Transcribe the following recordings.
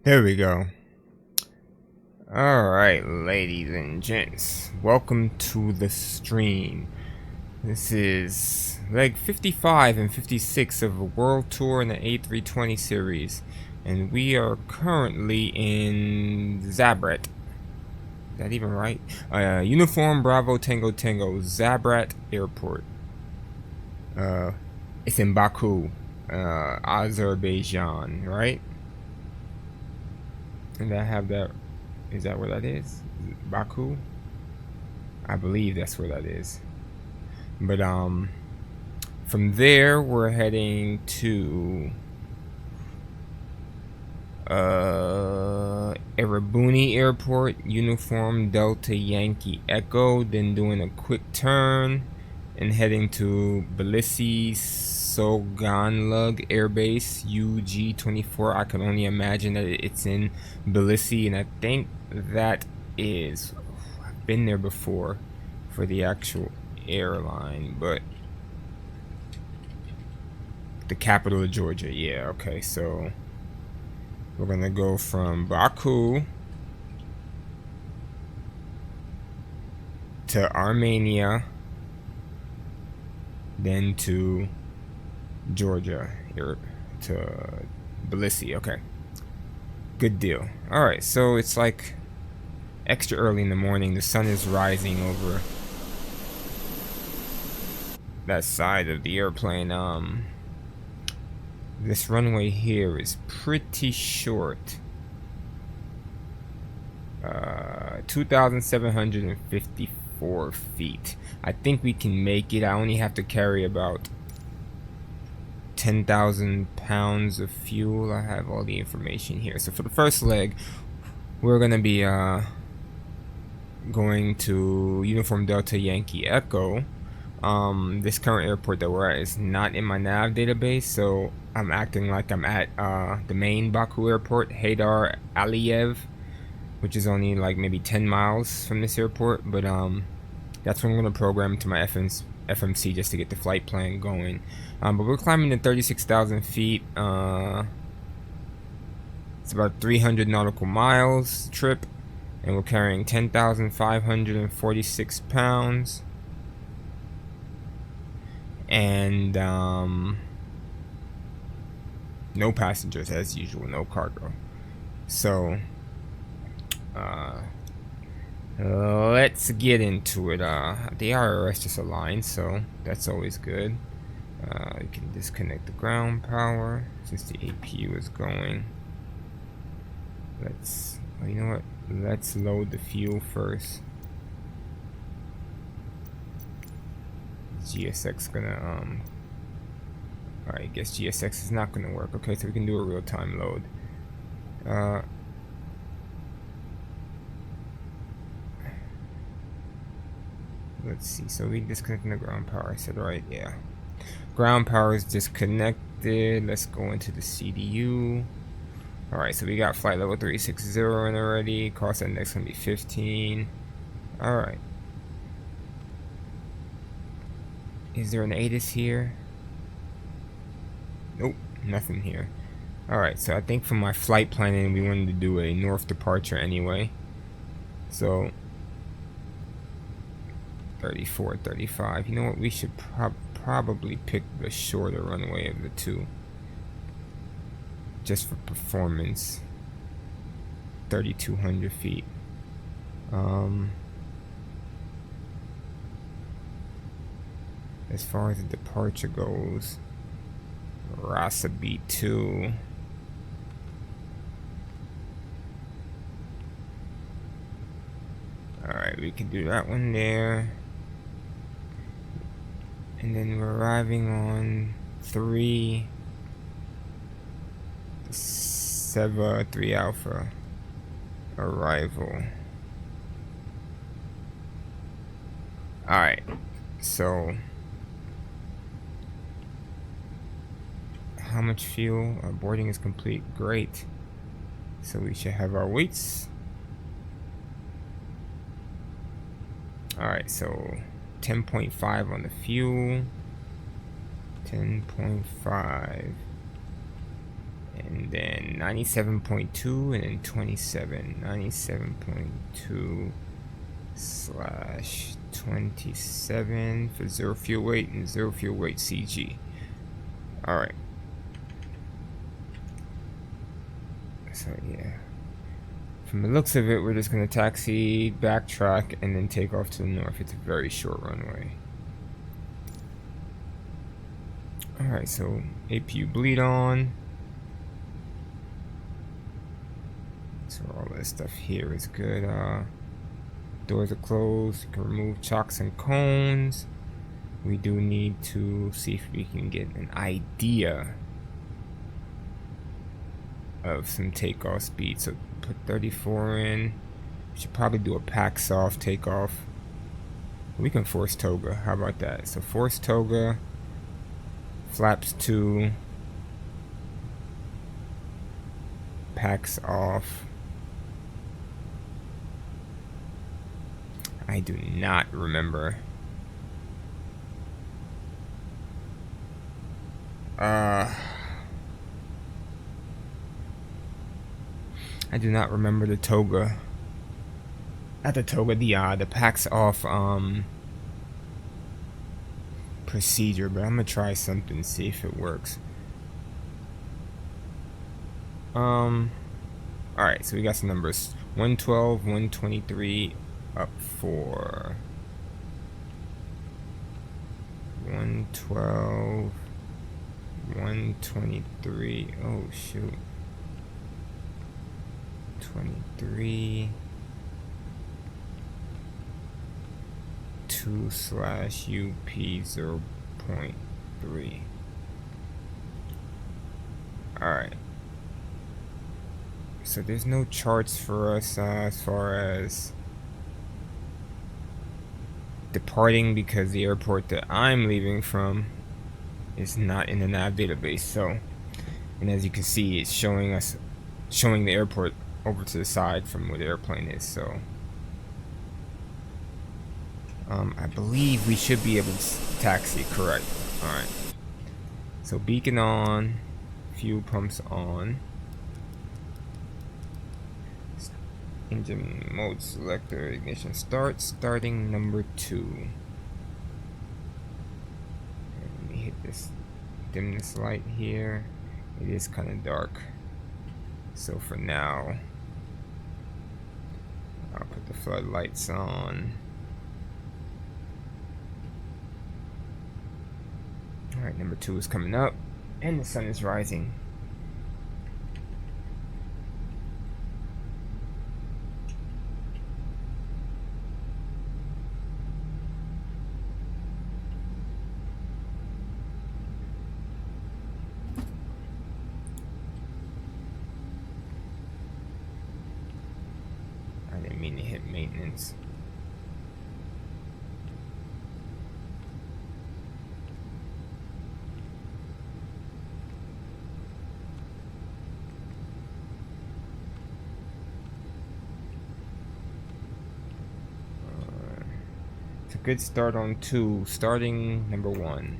There we go. Alright, ladies and gents, welcome to the stream. This is leg 55 and 56 of a world tour in the A320 series, and we are currently in Zabrat. Is that even right? Uniform Bravo Tango Tango, Zabrat Airport. It's in Baku, Azerbaijan, right? And I have that. Is that where that is? Baku? I believe that's where that is. But from there we're heading to Erebuni Airport, Uniform Delta Yankee Echo, then doing a quick turn and heading to Tbilisi Soganlug Air Base UG24. I can only imagine that it's in Tbilisi, and I think that is, I've been there before for the actual airline, but the capital of Georgia. Yeah, okay, so we're gonna go from Baku to Armenia, then to Georgia, or to Tbilisi. Okay, good deal. All right, so it's like extra early in the morning. The sun is rising over that side of the airplane. This runway here is pretty short. 2,754 feet. I think we can make it. I only have to carry about 10,000 pounds of fuel. I have all the information here. So for the first leg, we're gonna be going to Uniform Delta Yankee Echo. This current airport that we're at is not in my nav database, so I'm acting like I'm at the main Baku airport, Haydar Aliyev, which is only like maybe 10 miles from this airport. But that's what I'm going to program to my FMC just to get the flight plan going. But we're climbing to 36,000 feet. It's about 300 nautical miles trip, and we're carrying 10,546 pounds. And no passengers as usual, no cargo. So let's get into it. The IRS just aligned, so that's always good. You can disconnect the ground power since the APU is going. Well, you know what? Let's load the fuel first. GSX gonna alright, I guess GSX is not gonna work. Okay, so we can do a real-time load. Let's see, so we disconnecting the ground power. I said right, yeah. Ground power is disconnected. Let's go into the CDU. Alright, so we got flight level 360 in already. Cost index gonna be 15. Alright. Is there an ATIS here? Nope, nothing here. Alright, so I think for my flight planning, we wanted to do a north departure anyway. So 34, 35. You know what? We should probably pick the shorter runway of the two, just for performance. 3,200 feet. As far as the departure goes, Rasa B2. Alright, we can do that one there. And then we're arriving on 3 Seva 3 Alpha arrival. Alright, so how much fuel? Our boarding is complete. Great. So we should have our weights. Alright, so 10.5 on the fuel. 10.5. and then 97.2, and then 27. 97.2 slash 27 for 0 fuel weight and 0 fuel weight CG. Alright. So yeah. From the looks of it, we're just going to taxi, backtrack, and then take off to the north. It's a very short runway. Alright, so APU bleed on. So all this stuff here is good. Doors are closed. You can remove chocks and cones. We do need to see if we can get an idea of some takeoff speed. So put 34 in. We should probably do a pack soft takeoff. We can force toga. How about that? So force toga. Flaps 2. Packs off. I do not remember. I do not remember the toga. Not the toga, the packs off procedure, but I'm gonna try something, see if it works. Alright, so we got some numbers. 112, 123, up 4. 112, 123, oh shoot. 23, 2 slash UP 0.3. Alright. So there's no charts for us as far as departing, because the airport that I'm leaving from is not in the nav database. So, and as you can see, it's showing the airport over to the side from where the airplane is. So I believe we should be able to taxi, correct. Alright, so beacon on, fuel pumps on, engine mode selector, ignition start, starting number 2. Let me hit this, dim this light here. It is kind of dark, so for now I'll put the floodlights on. Alright, number 2 is coming up, and the sun is rising. I didn't mean to hit maintenance. It's a good start on 2, starting number 1.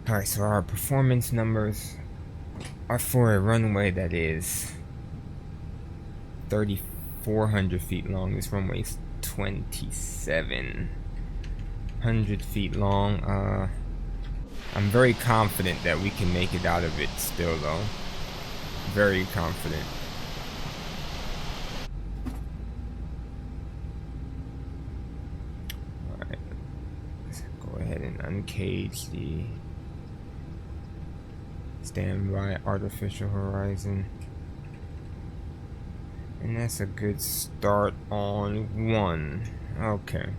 Alright, so our performance numbers are for a runway that is 3,400 feet long. This runway is 2,700 feet long. I'm very confident that we can make it out of it still, though. Very confident. Alright, let's go ahead and uncage the standby artificial horizon, and that's a good start on 1. Okay,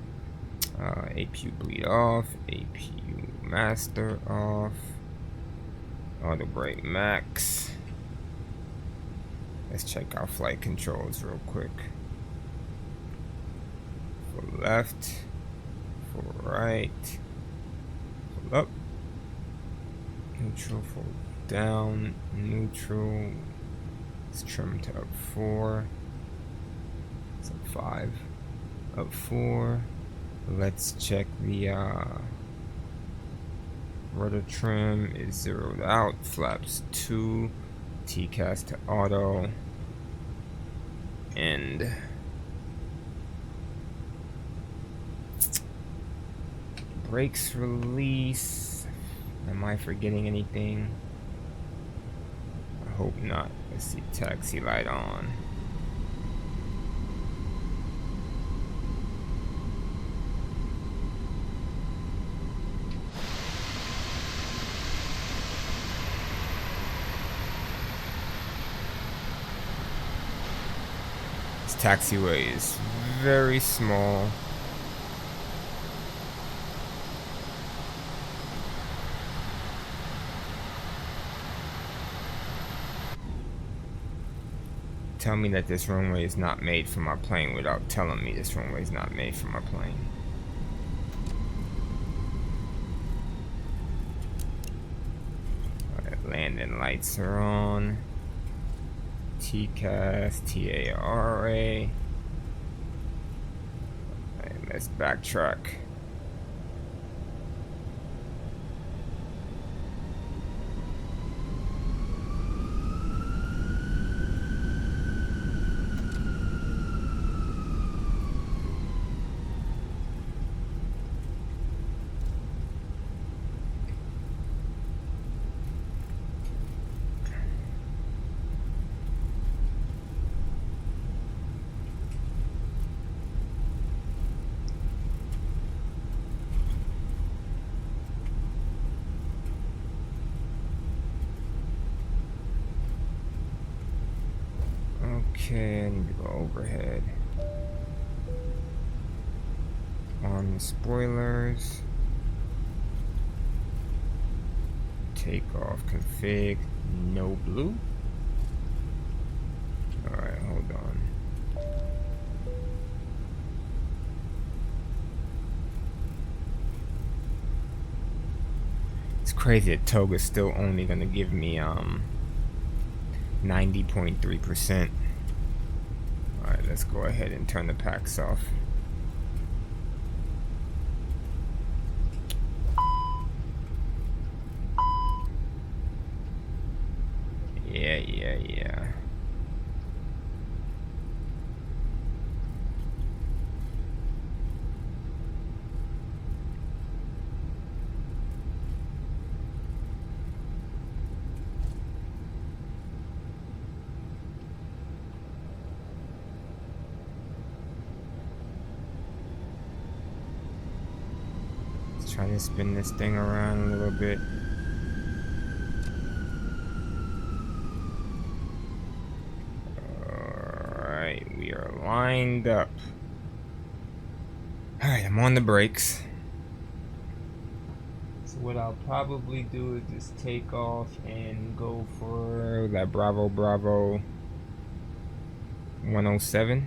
APU bleed off, APU master off, auto brake max. Let's check our flight controls real quick. For left, for right, full up, neutral, full down, neutral, Let's trim to up 4. It's up 5. Up 4. Let's check the rudder trim is zeroed out. Flaps 2. TCAS to auto. And brakes release. Am I forgetting anything? I hope not. Let's see, taxi light on. This taxiway is very small. Tell me that this runway is not made for my plane without telling me this runway is not made for my plane. Alright, landing lights are on. TCAS, TARA. Alright, let's backtrack. Okay, I need to go overhead. On the spoilers. Takeoff config. No blue. Alright, hold on. It's crazy that Toga's still only gonna give me 90.3%. Alright, let's go ahead and turn the packs off. Yeah. Try to spin this thing around a little bit. Alright, we are lined up. Alright, I'm on the brakes. So what I'll probably do is just take off and go for that Bravo 107.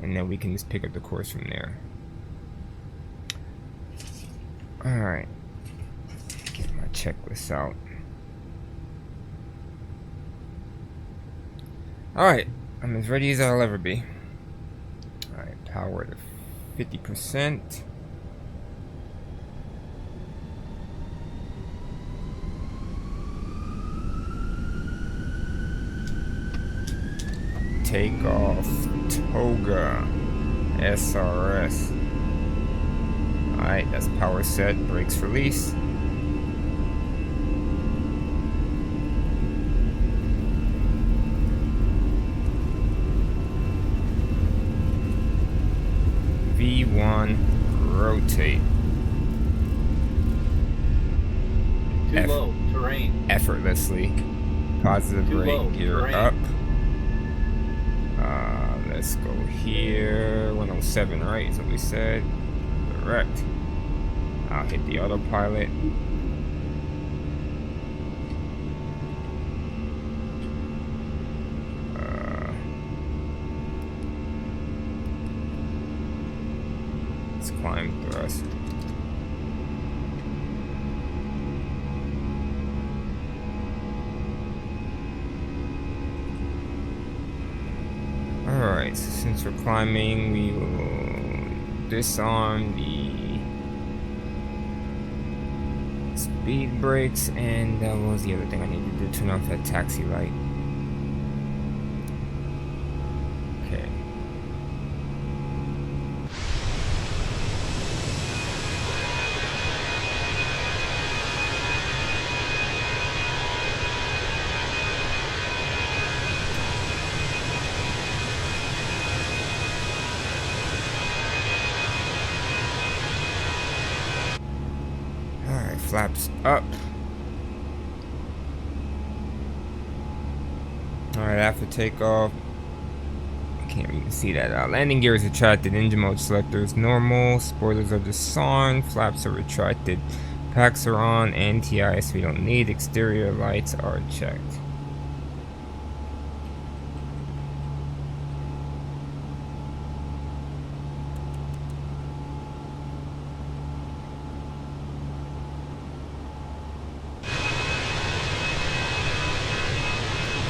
And then we can just pick up the course from there. Alright, get my checklist out. Alright, I'm as ready as I'll ever be. Alright, power to 50%. Take off Toga SRS. Alright, that's power set, brakes release. V1 rotate. Too low, terrain. Effortlessly. Positive rate, gear up. Let's go here. 107, right? Is what we said. Correct. I'll hit the autopilot. Let's climb thrust. since we're climbing, we will disarm the speed brakes, and that was the other thing I need to do, turn off that taxi light. Okay. Alright, flaps up. Alright, after takeoff, I can't even see that. Landing gear is retracted, engine mode selector is normal, spoilers are disarmed, flaps are retracted, packs are on, anti-ice we don't need, exterior lights are checked.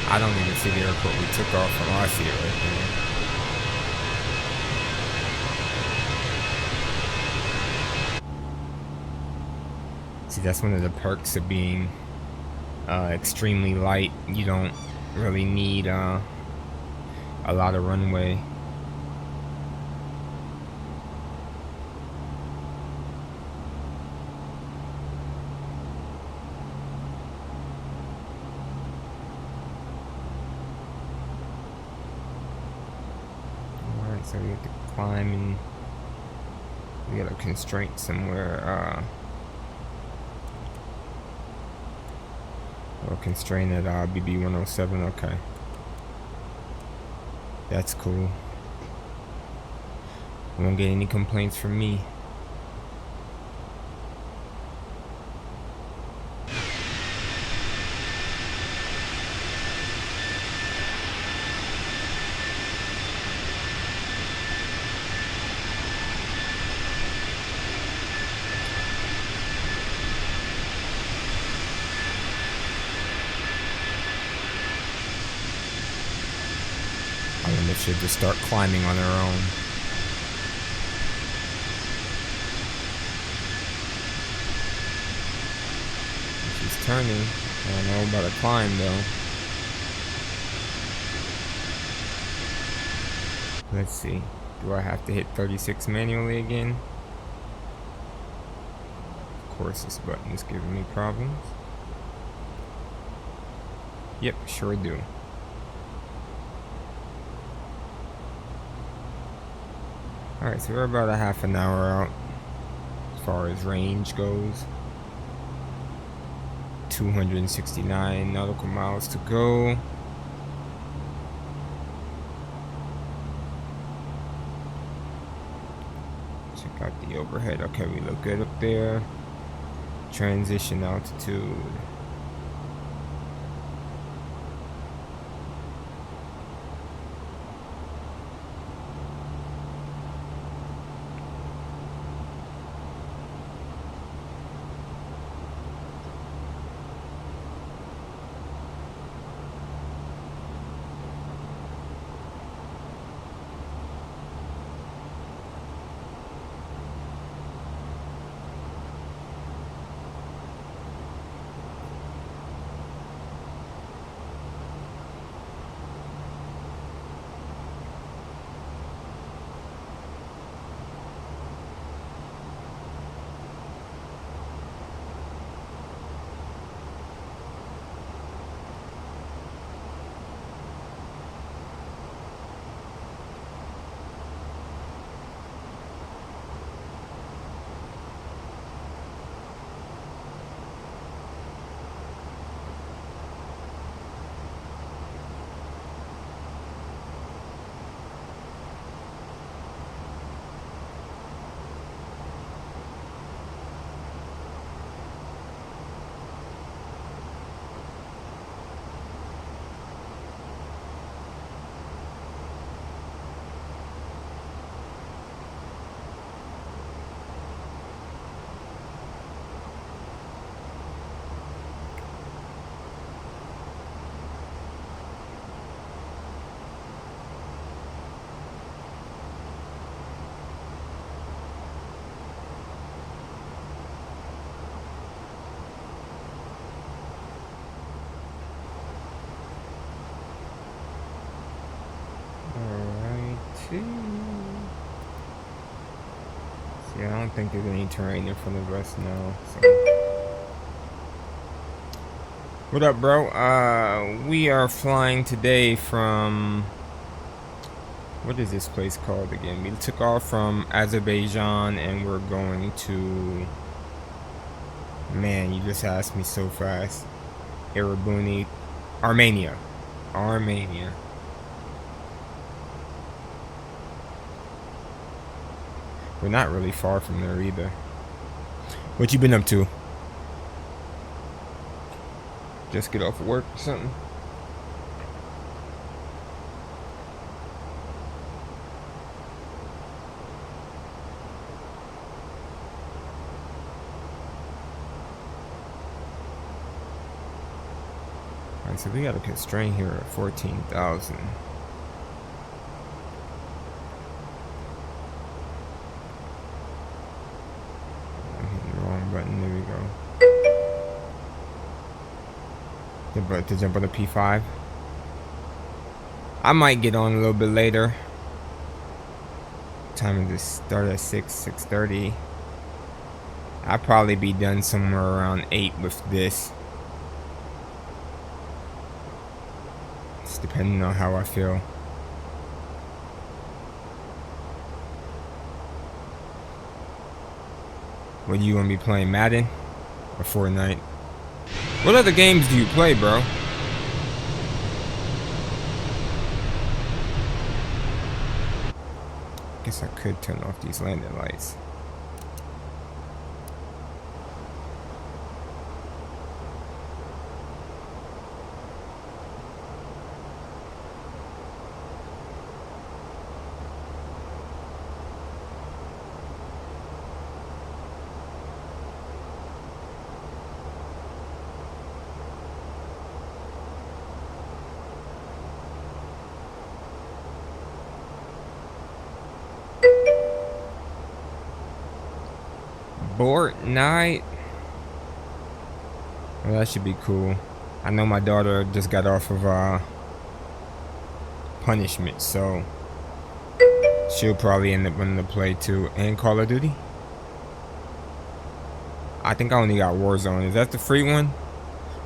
I don't even see the airport we took off from. I see it right there. See, that's one of the perks of being extremely light. You don't really need a lot of runway. So we have to climb, and we got a constraint somewhere. Or constraint at BB 107. Okay, that's cool. Won't get any complaints from me. Should just start climbing on their own. She's turning. I don't know about a climb though. Let's see. Do I have to hit 36 manually again? Of course this button is giving me problems. Yep, sure do. Alright, so we're about a half an hour out as far as range goes. 269 nautical miles to go. Check out the overhead. Okay, we look good up there. Transition altitude. see. See, I don't think there's any terrain in front of us now. So. What up, bro? We are flying today from... What is this place called again? We took off from Azerbaijan and we're going to... Man, you just asked me so fast. Erebuni, Armenia. Armenia. We're not really far from there either. What you been up to? Just get off of work or something? Alright, so we got a constraint here at 14,000. I'm hitting the wrong button. There we go. To jump on the P5. I might get on a little bit later. Time to start at 6:30. I'll probably be done somewhere around 8 with this. It's depending on how I feel. What do you want to be playing, Madden or Fortnite? What other games do you play, bro? Guess I could turn off these landing lights. Fortnite. Well, that should be cool. I know my daughter just got off of punishment, so she'll probably end up running the play too. And Call of Duty. I think I only got Warzone. Is that the free one?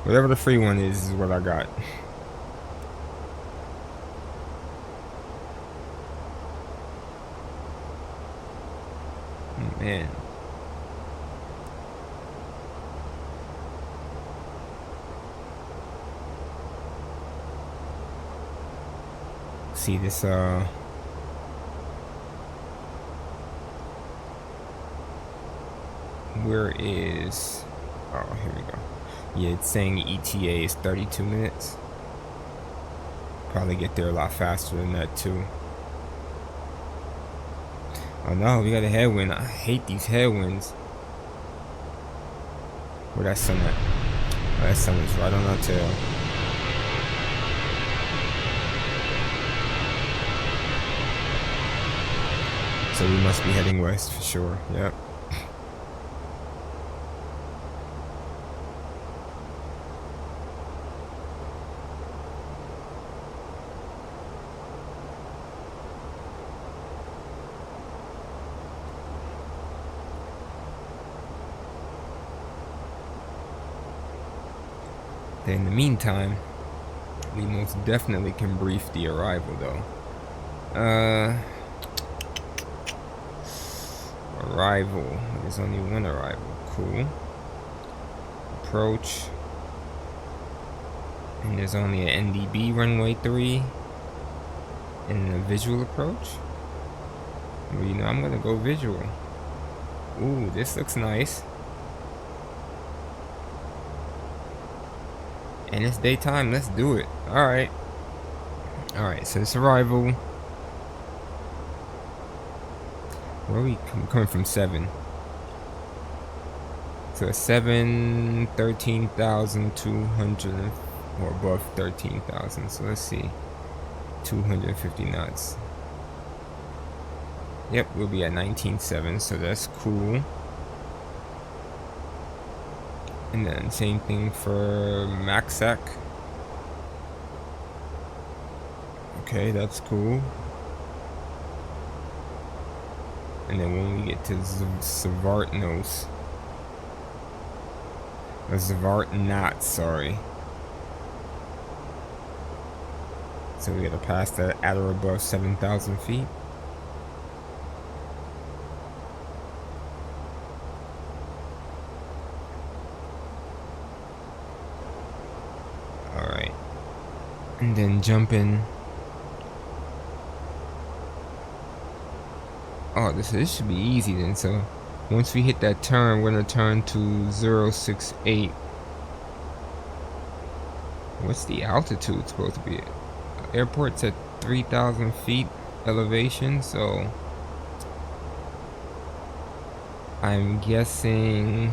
Whatever the free one is what I got. Man. See this where is, oh, here we go. Yeah, it's saying ETA is 32 minutes. Probably get there a lot faster than that too. Oh no, we got a headwind. I hate these headwinds. Where that sun at? Oh, that sun is right on our tail. So we must be heading west for sure. Yep. In the meantime, we most definitely can brief the arrival though. Arrival. There's only one arrival. Cool. Approach. And there's only an NDB runway 3 and a visual approach. Well, you know, I'm gonna go visual. Ooh, this looks nice. And it's daytime. Let's do it. Alright. Alright, so this arrival. Where are we coming from? 7. So 7, 13,200 or above 13,000. So let's see. 250 knots. Yep, we'll be at 19.7, so that's cool. And then same thing for Maxac. Okay, that's cool. And then when we get to Zvartnos, or Zvartnot, sorry. So we gotta pass that at or above 7,000 feet. Alright. And then jumping. Oh, this should be easy then. So once we hit that turn, we're gonna turn to 068. What's the altitude supposed to be? Airport's at 3,000 feet elevation, so I'm guessing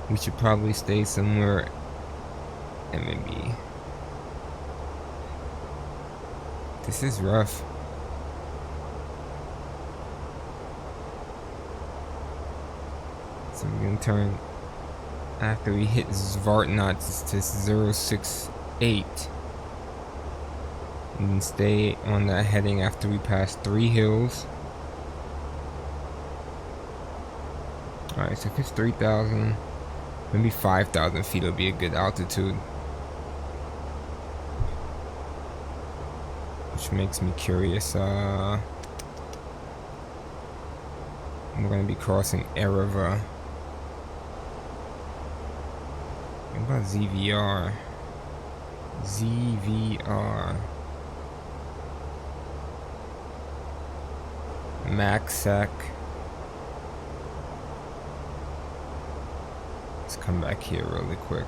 we should probably stay somewhere and maybe. This is rough. So we're gonna turn after we hit Zvartnots to 068 and stay on that heading after we pass 3 hills. Alright, so if it's 3,000, maybe 5,000 feet will be a good altitude. Which makes me curious. We're gonna be crossing Ereva. What about ZVR? ZVR. Maxsec. Let's come back here really quick.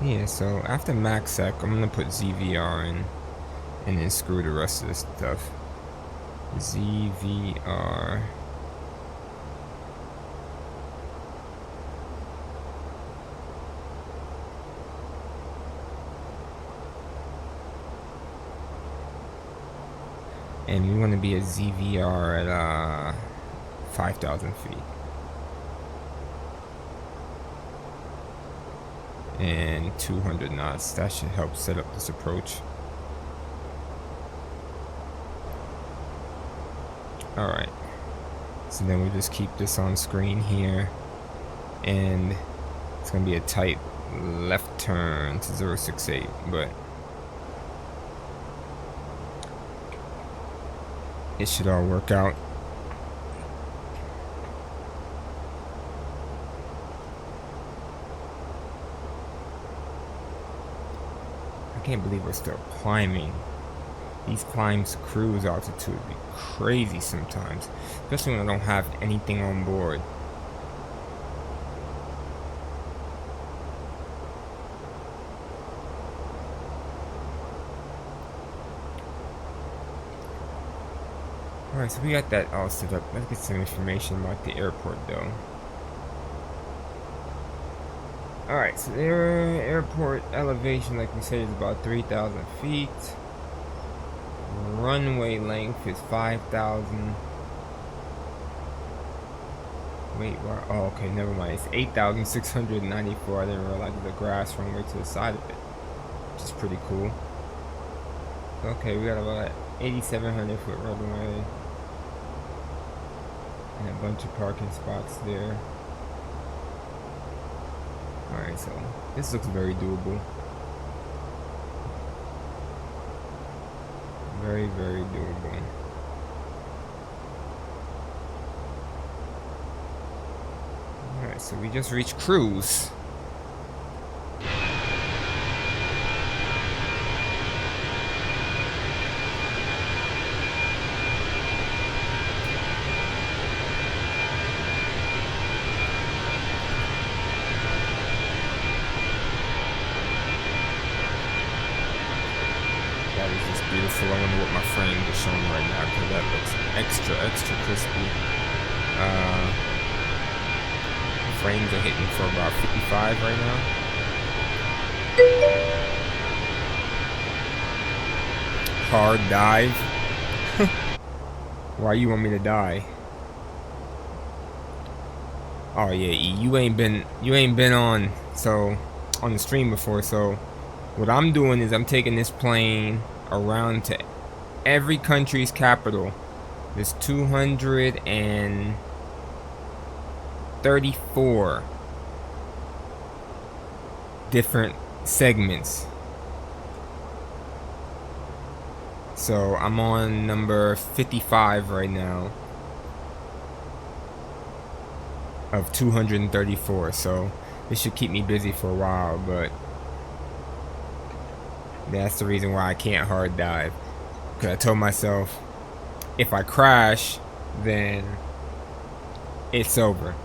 Yeah, so after Maxsec, I'm gonna put ZVR in and then screw the rest of this stuff. ZVR. And we want to be at ZVR at 5,000 feet. And 200 knots. That should help set up this approach. Alright. So then we just keep this on screen here. And it's going to be a tight left turn to 068. But it should all work out. I can't believe we're still climbing. These climbs cruise altitude be crazy sometimes, especially when I don't have anything on board. Alright, so we got that all set up. Let's get some information about the airport though. Alright, so the airport elevation, like we said, is about 3,000 feet. Runway length is 5,000. Wait, what? Oh, okay, never mind. It's 8,694. I didn't realize there's a grass runway to the side of it, which is pretty cool. Okay, we got about 8,700 foot runway. And a bunch of parking spots there. Alright, so this looks very doable. Very, very doable. Alright, so we just reached cruise. Beautiful. I wonder what my frame is showing right now, because that looks extra crispy. Frames are hitting for about 55 right now. Hard dive. Why you want me to die? Oh yeah, you ain't been on the stream before, so What I'm doing is I'm taking this plane around to every country's capital. There's 234 different segments. So I'm on number 55 right now of 234. So this should keep me busy for a while, but that's the reason why I can't hard dive. Because I told myself, if I crash, then it's over.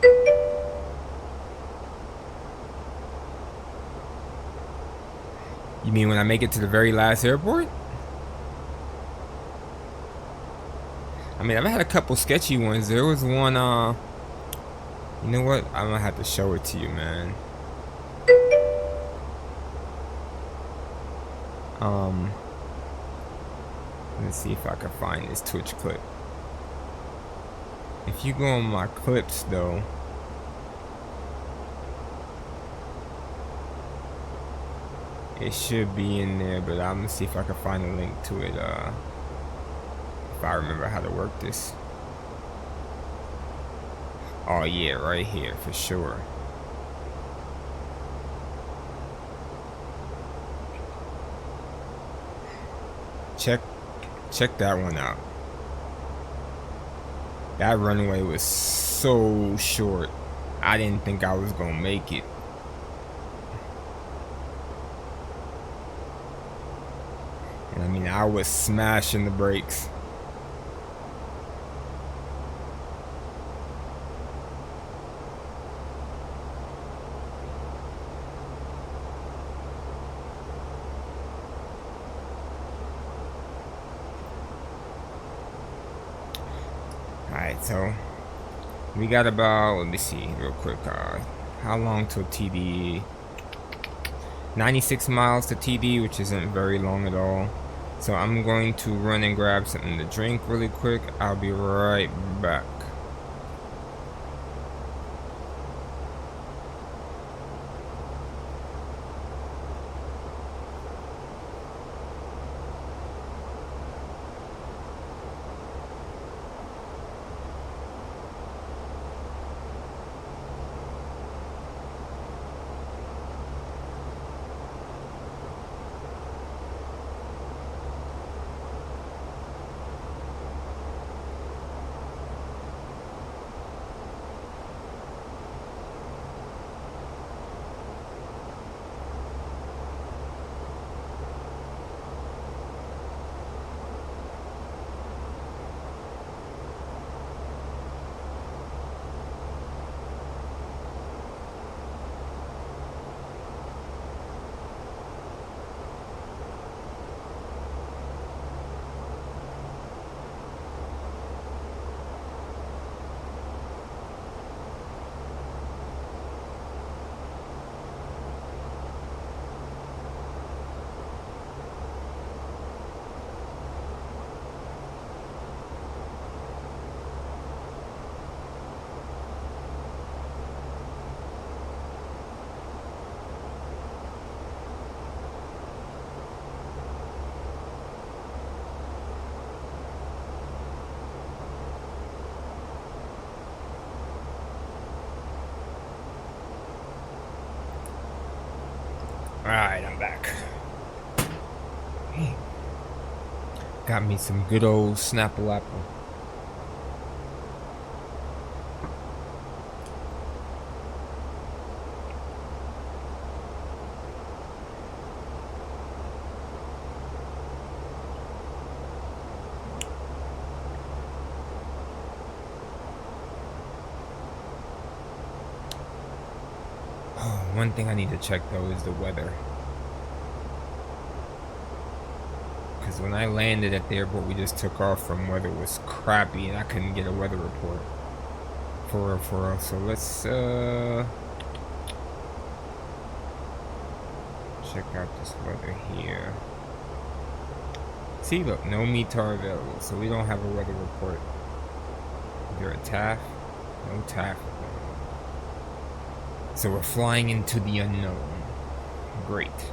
You mean when I make it to the very last airport? I mean, I've had a couple sketchy ones. There was one, you know what? I'm gonna have to show it to you, man. Let's see if I can find this Twitch clip. If you go on my clips, though, it should be in there, but I'm gonna see if I can find a link to it, if I remember how to work this. Oh yeah, right here, for sure. Check that one out. That runway was so short. I didn't think I was gonna make it. And I mean, I was smashing the brakes. Alright, so we got about, let me see real quick, how long till TD? 96 miles to TD, which isn't very long at all. So I'm going to run and grab something to drink really quick. I'll be right back. Alright, I'm back. Hey. Got me some good old Snapple apple. One thing I need to check though is the weather. Because when I landed at the airport we just took off from, weather was crappy and I couldn't get a weather report. For real. So let's check out this weather here. See, look, no METAR available, so we don't have a weather report. Is there a TAF? No TAF. So we're flying into the unknown. Great.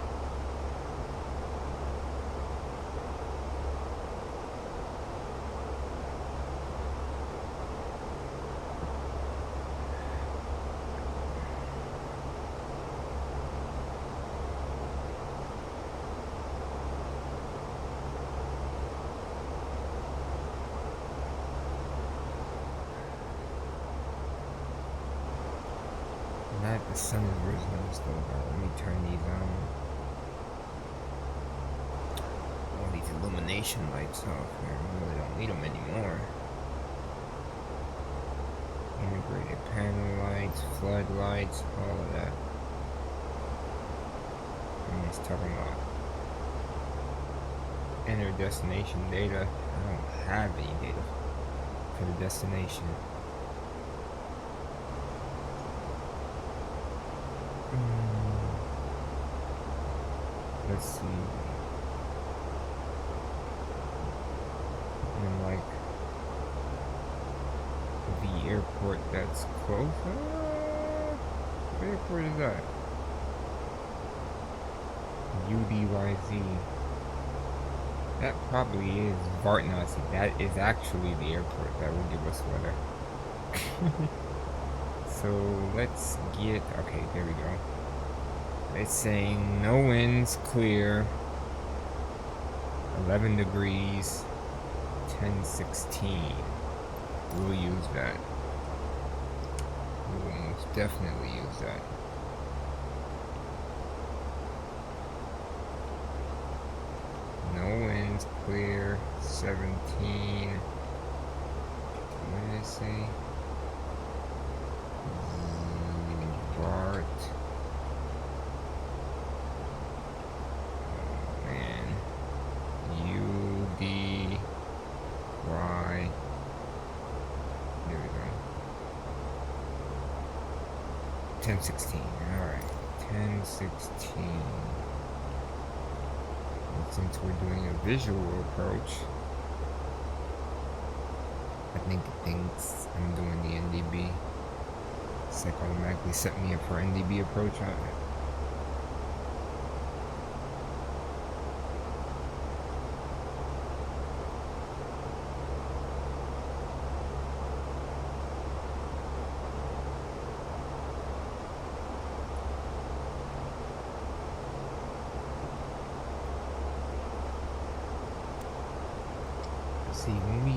that, the sun is risen still. Let me turn these on. All these illumination lights off. I really don't need them anymore. Integrated panel lights, floodlights, all of that. And it's talking about enter destination data. I don't have any data for the destination. Let's see. And like the airport that's close. What airport is that? UDYZ. That probably is Vartnazi. That is actually the airport that will give us weather. So let's get, okay, there we go. It's saying no winds, clear, 11 degrees, 1016. We'll use that. We will most definitely use that. No winds, clear, 17. What did it say? Vart. Oh man. UDY. There we go. 1016. Alright. 1016. Since we're doing a visual approach, I think it thinks I'm doing the NDB. It's like automatically set me up for NDB approach on it. See, when we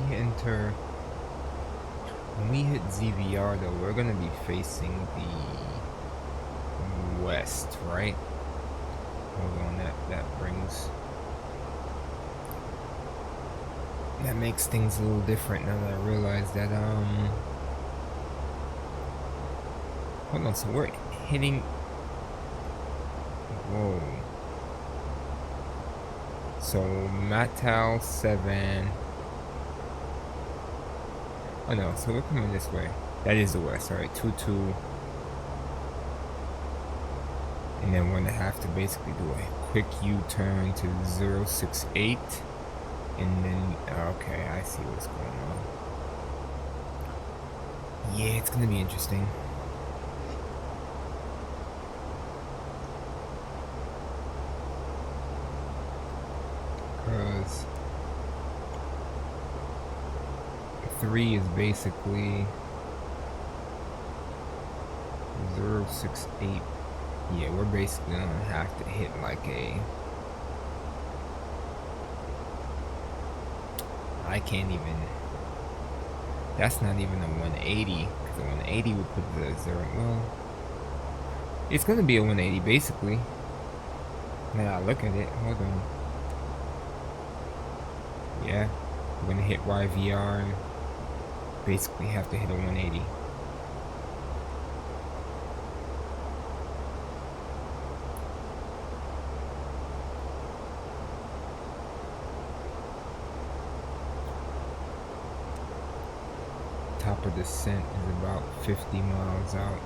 hit ZVR though, we're gonna be facing the west, right? Hold on, that makes things a little different now that I realize that hold on, so we're hitting, whoa. So Matal 7. Oh no, so we're coming this way. That is the west, alright, 22. And then we're gonna have to basically do a quick U-turn to 068. And then, okay, I see what's going on. Yeah, it's gonna be interesting. Because 3 is basically 068. Yeah, we're basically gonna have to hit like a, I can't even, that's not even a 180, because a 180 would put the 0, well, it's gonna be a 180 basically. Now I look at it, hold on. Yeah, we're gonna hit YVR and basically have to hit a 180. Top of descent is about 50 miles out.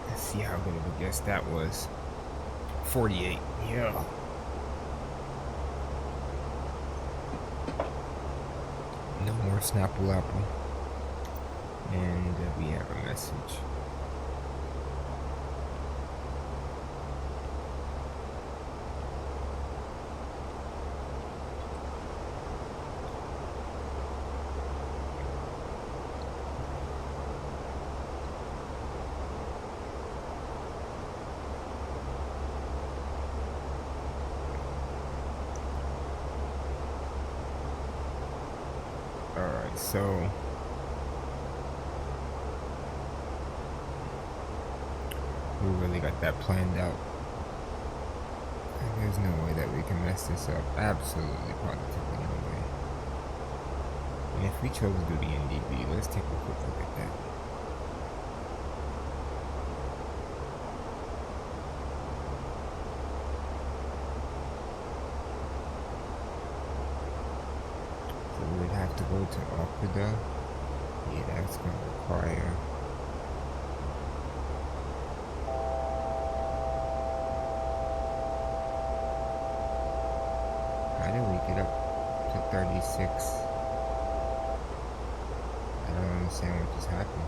Let's see how good of a guess that was. 48, yeah. No more Snapple Apple. And we have a message. Alright, so We really got that planned out. And there's no way that we can mess this up. Absolutely, positively no way. And if we chose to do the NDB, let's take a quick look at that. So we'd have to go to Aqueda. Yeah, that's going to require... How did we get up to 36? I don't understand what just happened.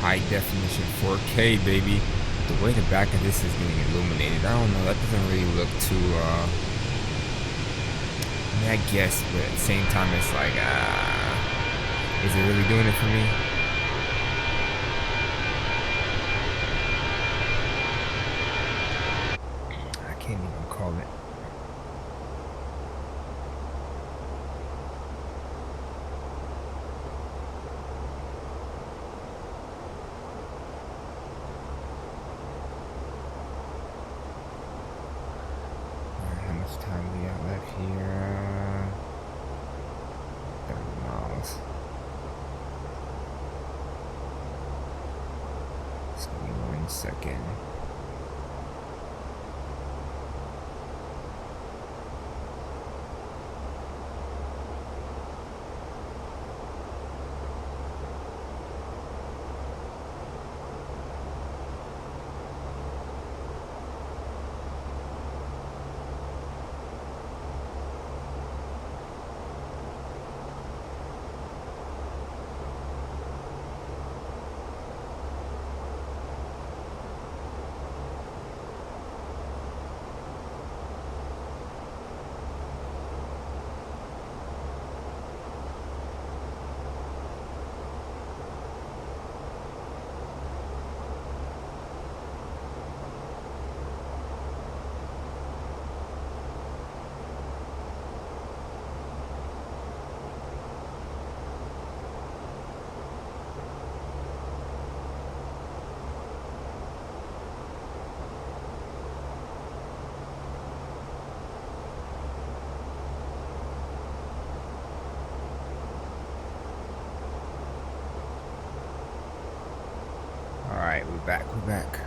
High definition 4K, baby. The way the back of this is getting illuminated, I don't know, that doesn't really look too, I mean, I guess, but at the same time, it's like, is it really doing it for me? I can't even call it. Time we got left here, 30 miles. Just give me 1 second. Alright, we're back.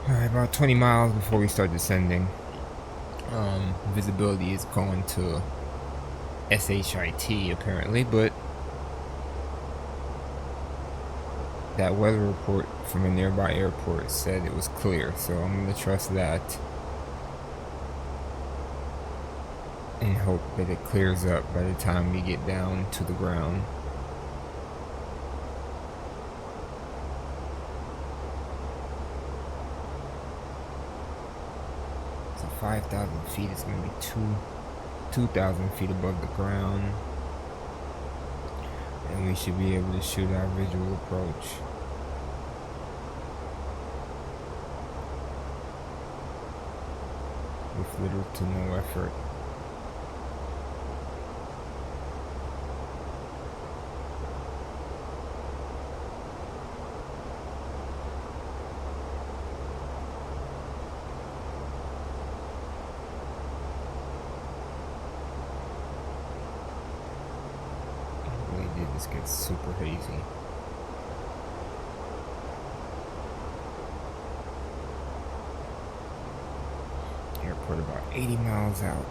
Alright, about 20 miles before we start descending. Visibility is going to SHIT apparently, but that weather report from a nearby airport said it was clear, so I'm going to trust that and hope that it clears up by the time we get down to the ground. So 5,000 feet is going to be 2,000 feet above the ground, and we should be able to shoot our visual approach. With little to no effort. This gets super hazy. Airport about 80 miles out.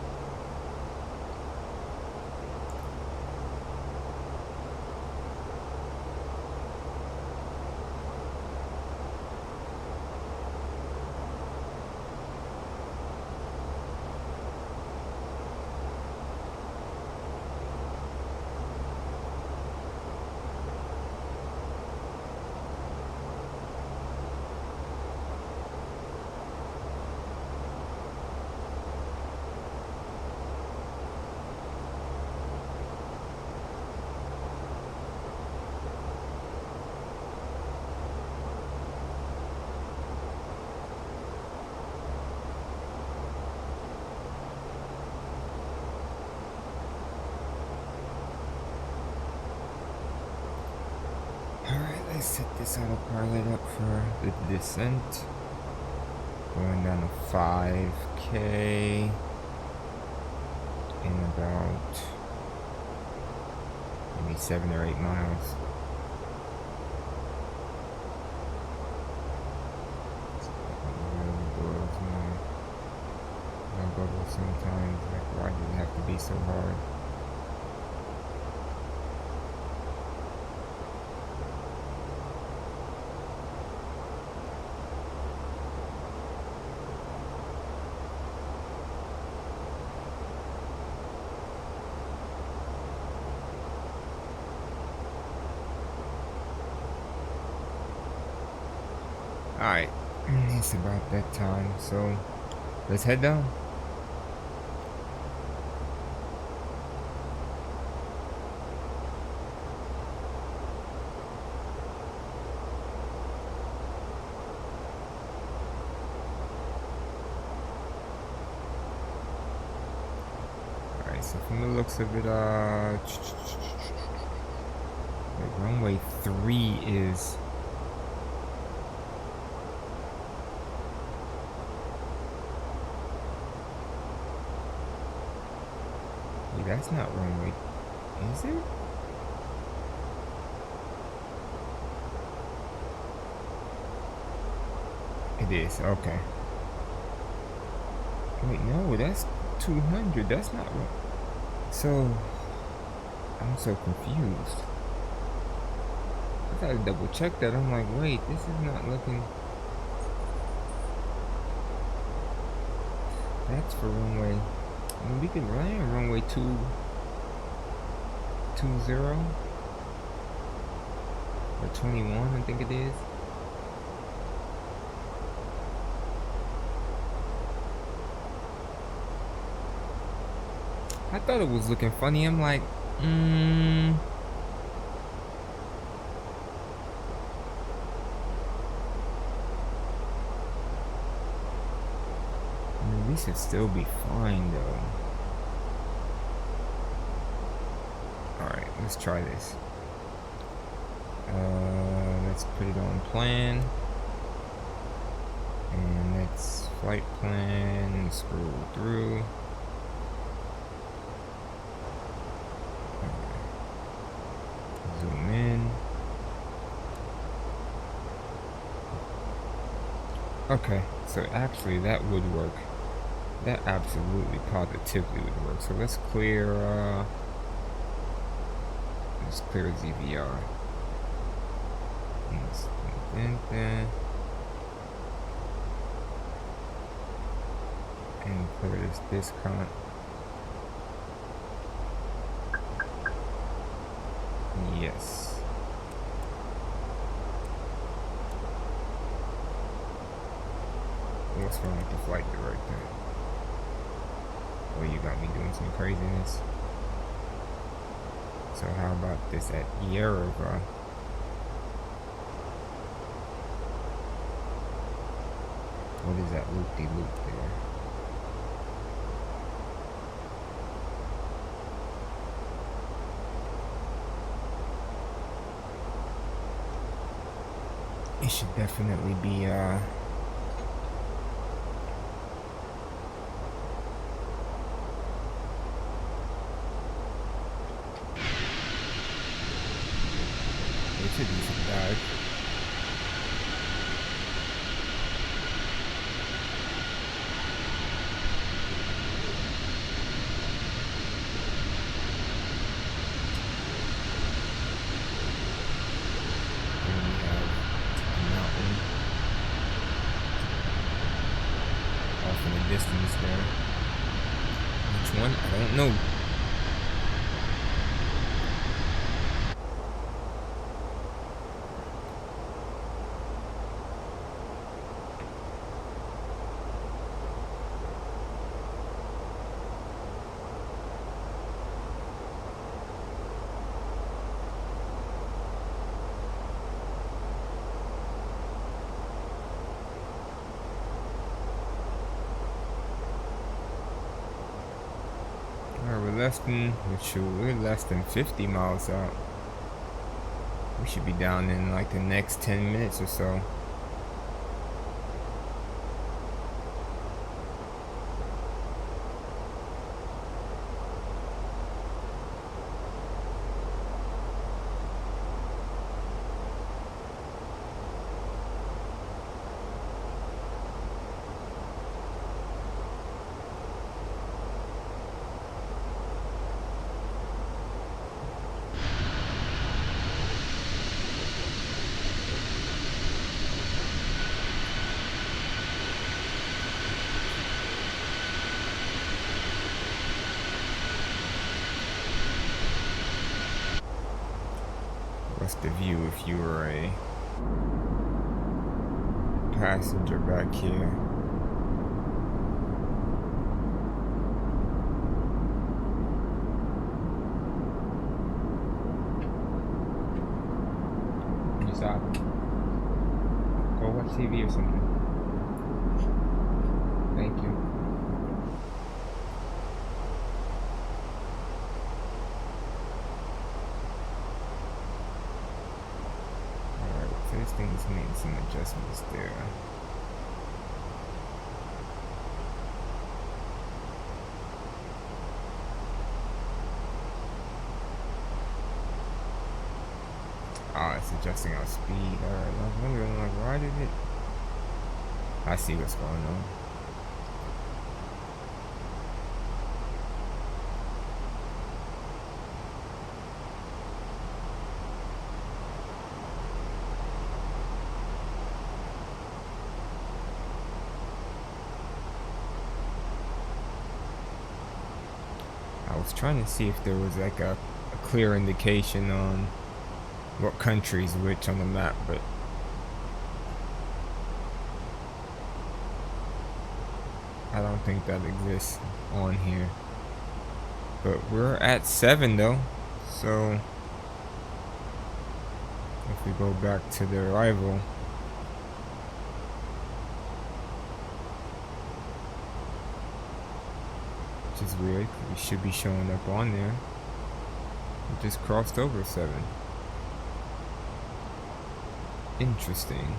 Let's set this autopilot up for the descent. Going down to 5K in about maybe 7 or 8 miles. My bubble sometimes, like, why does it have to be so hard? Alright, it's about that time, so let's head down. Alright, so from the looks of it, runway 3 is... That's not runway, is it? It is, okay. Wait, no, that's 200, that's not right. So, I'm so confused. I gotta double check that. I'm like, wait, this is not looking... That's for runway... I mean, we could land runway 20 or 21, I think it is. I thought it was looking funny. I'm like, we should still be fine though. Alright, let's try this. Let's put it on plan. And let's flight plan, scroll through. Zoom in. Okay, so actually that would work. That absolutely positively would work. So let's clear ZVR. And clear this discount. Yes. What's wrong with the flight director? Oh, you got me doing some craziness. So how about this at Yerevan? What is that loop-de-loop there? It should definitely be it's a decent dive. Distance there. Which one? I don't know. we're less than 50 miles out. We should be down in like the next 10 minutes or so. What's the view if you were a passenger back here? You stop. Go watch TV or something. Thank you. This thing's made some adjustments there. Oh, it's adjusting our speed. Alright, I was wondering, like, why did it... I see what's going on. I was trying to see if there was like a clear indication on what country's which on the map, but I don't think that exists on here. But we're at 7 though, so if we go back to the arrival, which is weird because we should be showing up on there. We just crossed over 7. Interesting.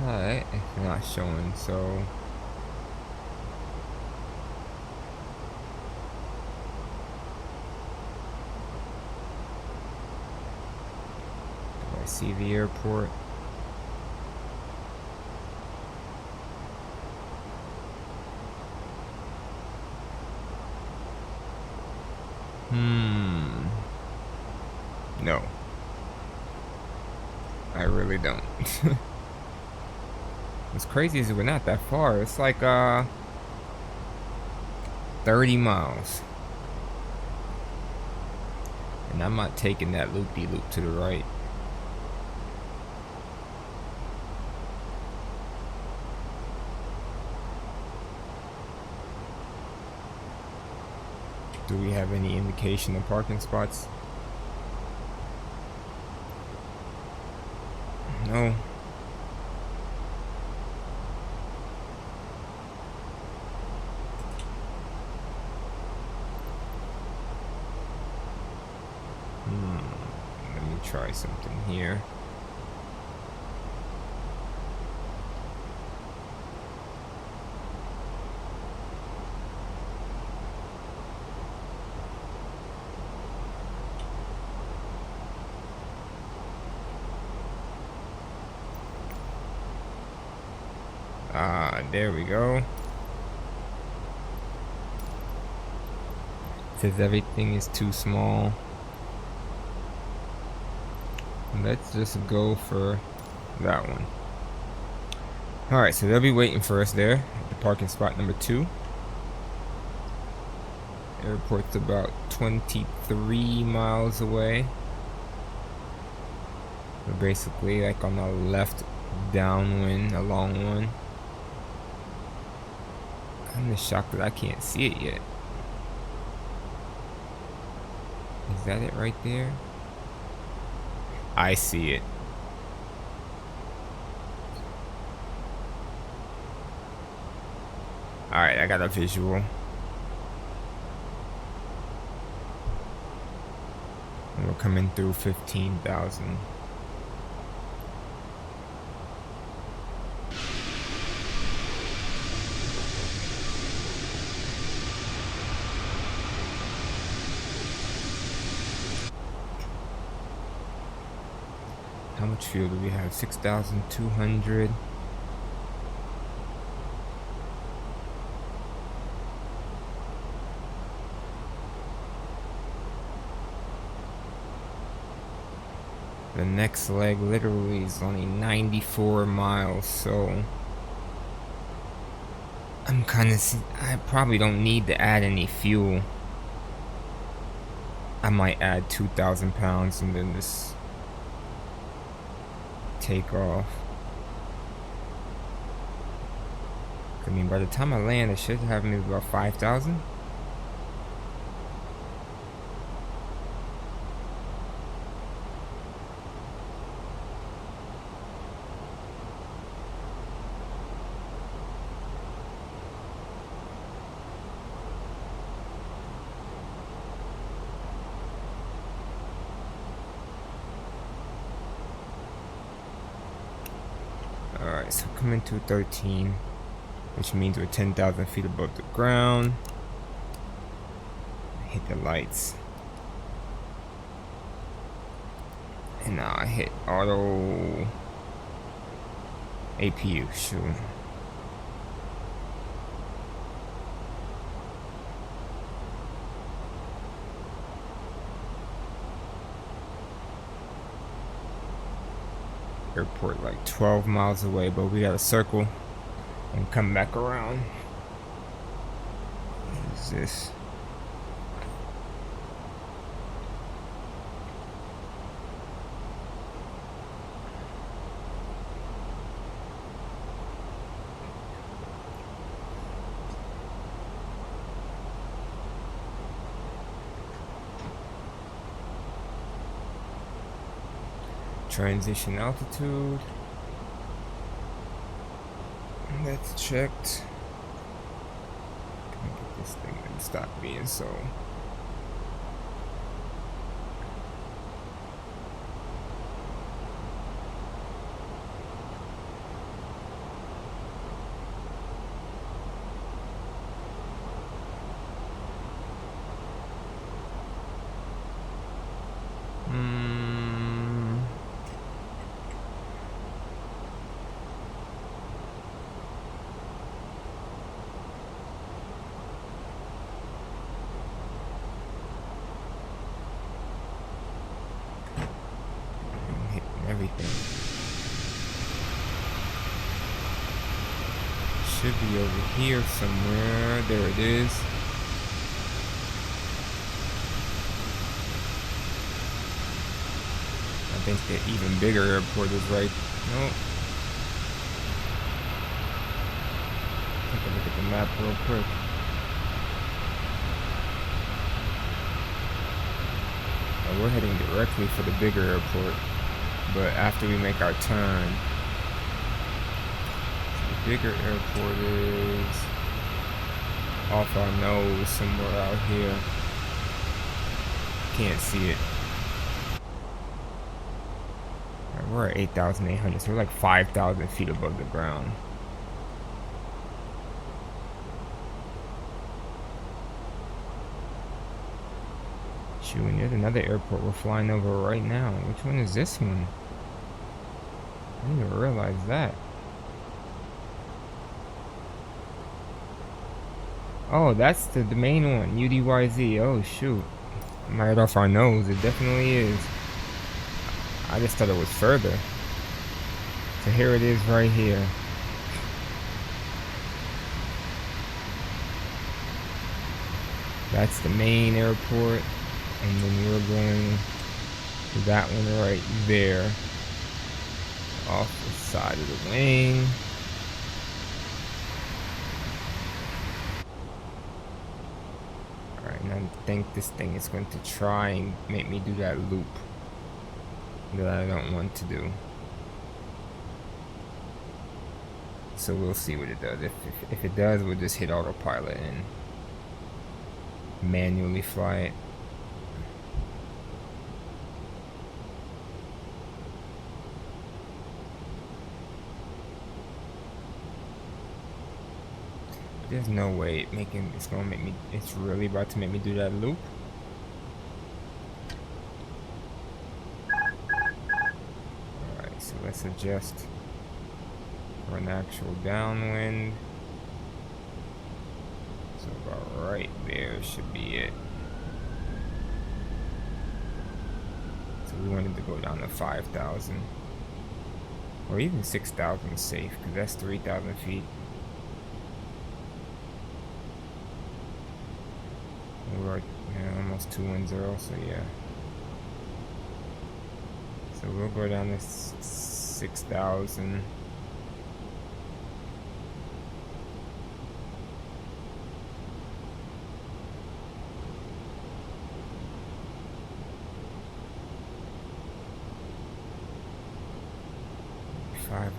Alright, it's not showing, so do I see the airport? No. I really don't. What's crazy is we're not that far. It's like 30 miles. And I'm not taking that loop-de-loop to the right. Do we have any indication of parking spots? No. Let me try something here. There we go. Says everything is too small. Let's just go for that one. Alright, so they'll be waiting for us there at the parking spot number 2. Airport's about 23 miles away. We're basically like on the left downwind, a long one. I'm just shocked that I can't see it yet. Is that it right there? I see it. Alright, I got a visual. And we're coming through 15,000. How much fuel do we have? 6,200. The next leg literally is only 94 miles, so I'm I probably don't need to add any fuel. I might add 2,000 pounds and then just take off. I mean, by the time I land, it should have maybe about 5,000. Alright, so coming to 13, which means we're 10,000 feet above the ground. Hit the lights. And now I hit auto APU, shoot. Airport like 12 miles away, but we gotta circle and come back around. What is this? Transition altitude. That's checked. Can I get this thing to stop being so. Everything should be over here somewhere. There it is. I think the even bigger airport is right. Nope. Take a look at the map real quick. We're heading directly for the bigger airport. But after we make our turn, the bigger airport is off our nose somewhere out here. Can't see it. Right, we're at 8,800, so we're like 5,000 feet above the ground. Shoot, and there's another airport we're flying over right now. Which one is this one? I didn't even realize that. Oh, that's the main one, UDYZ. Oh, shoot. I'm right off our nose. It definitely is. I just thought it was further. So here it is right here. That's the main airport. And then we're going to that one right there. Off the side of the wing. Alright, and I think this thing is going to try and make me do that loop that I don't want to do. So we'll see what it does. If it does, we'll just hit autopilot and manually fly it. There's no way it's gonna make me. It's really about to make me do that loop. Alright, so let's adjust for an actual downwind. So about right there should be it. So we wanted to go down to 5,000 or even 6,000 safe, because that's 3,000 feet. We're almost 210, so yeah. So we'll go down to 6,000.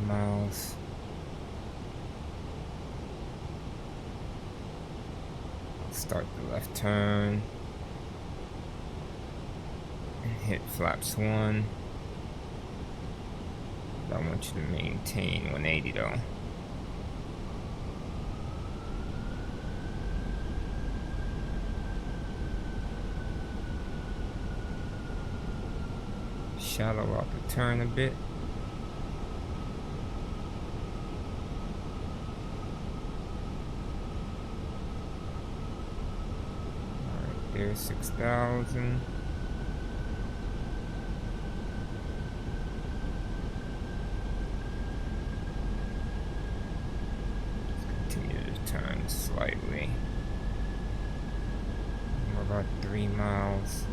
Miles. Start the left turn and hit flaps 1. I want you to maintain 180 though. Shallow out the turn a bit. There's 6,000. Let's continue to turn slightly. We're about 3 miles.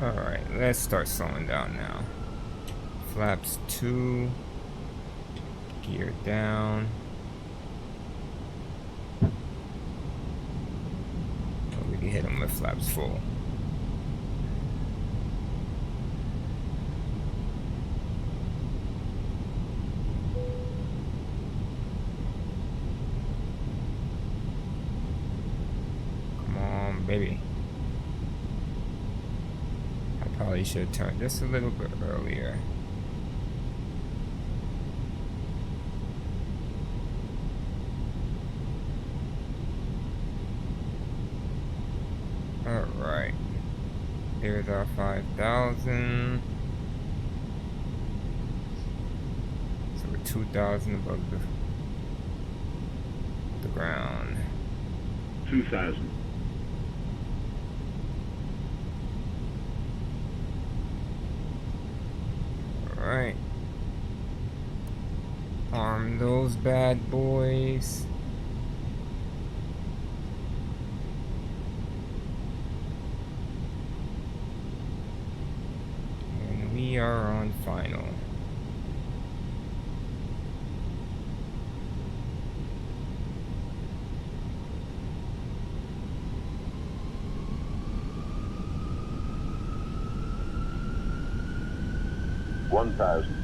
Alright, let's start slowing down now. Flaps 2. Gear down. We can hit them with flaps full. Come on, baby. Probably should have turned just a little bit earlier. Alright. There's our 5,000. So we're 2,000 above the ground. 2,000. Alright. Arm those bad boys. And we are on final. One thousand.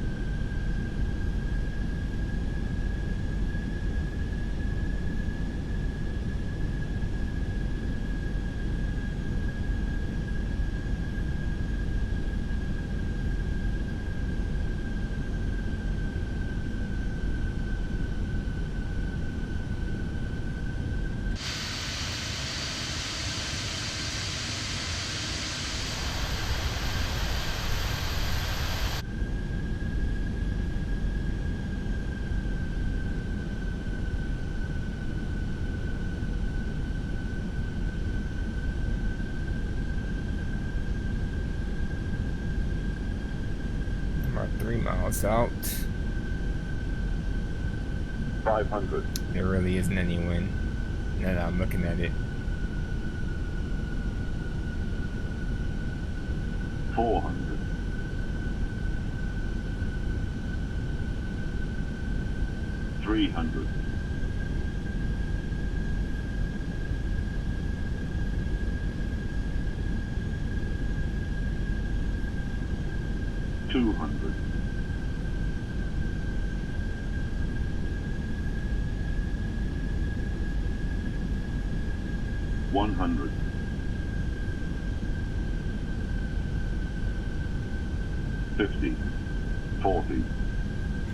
miles out. 500. There really isn't any wind. Now that I'm looking at it. 400. 300. 200. 100. 50. 40.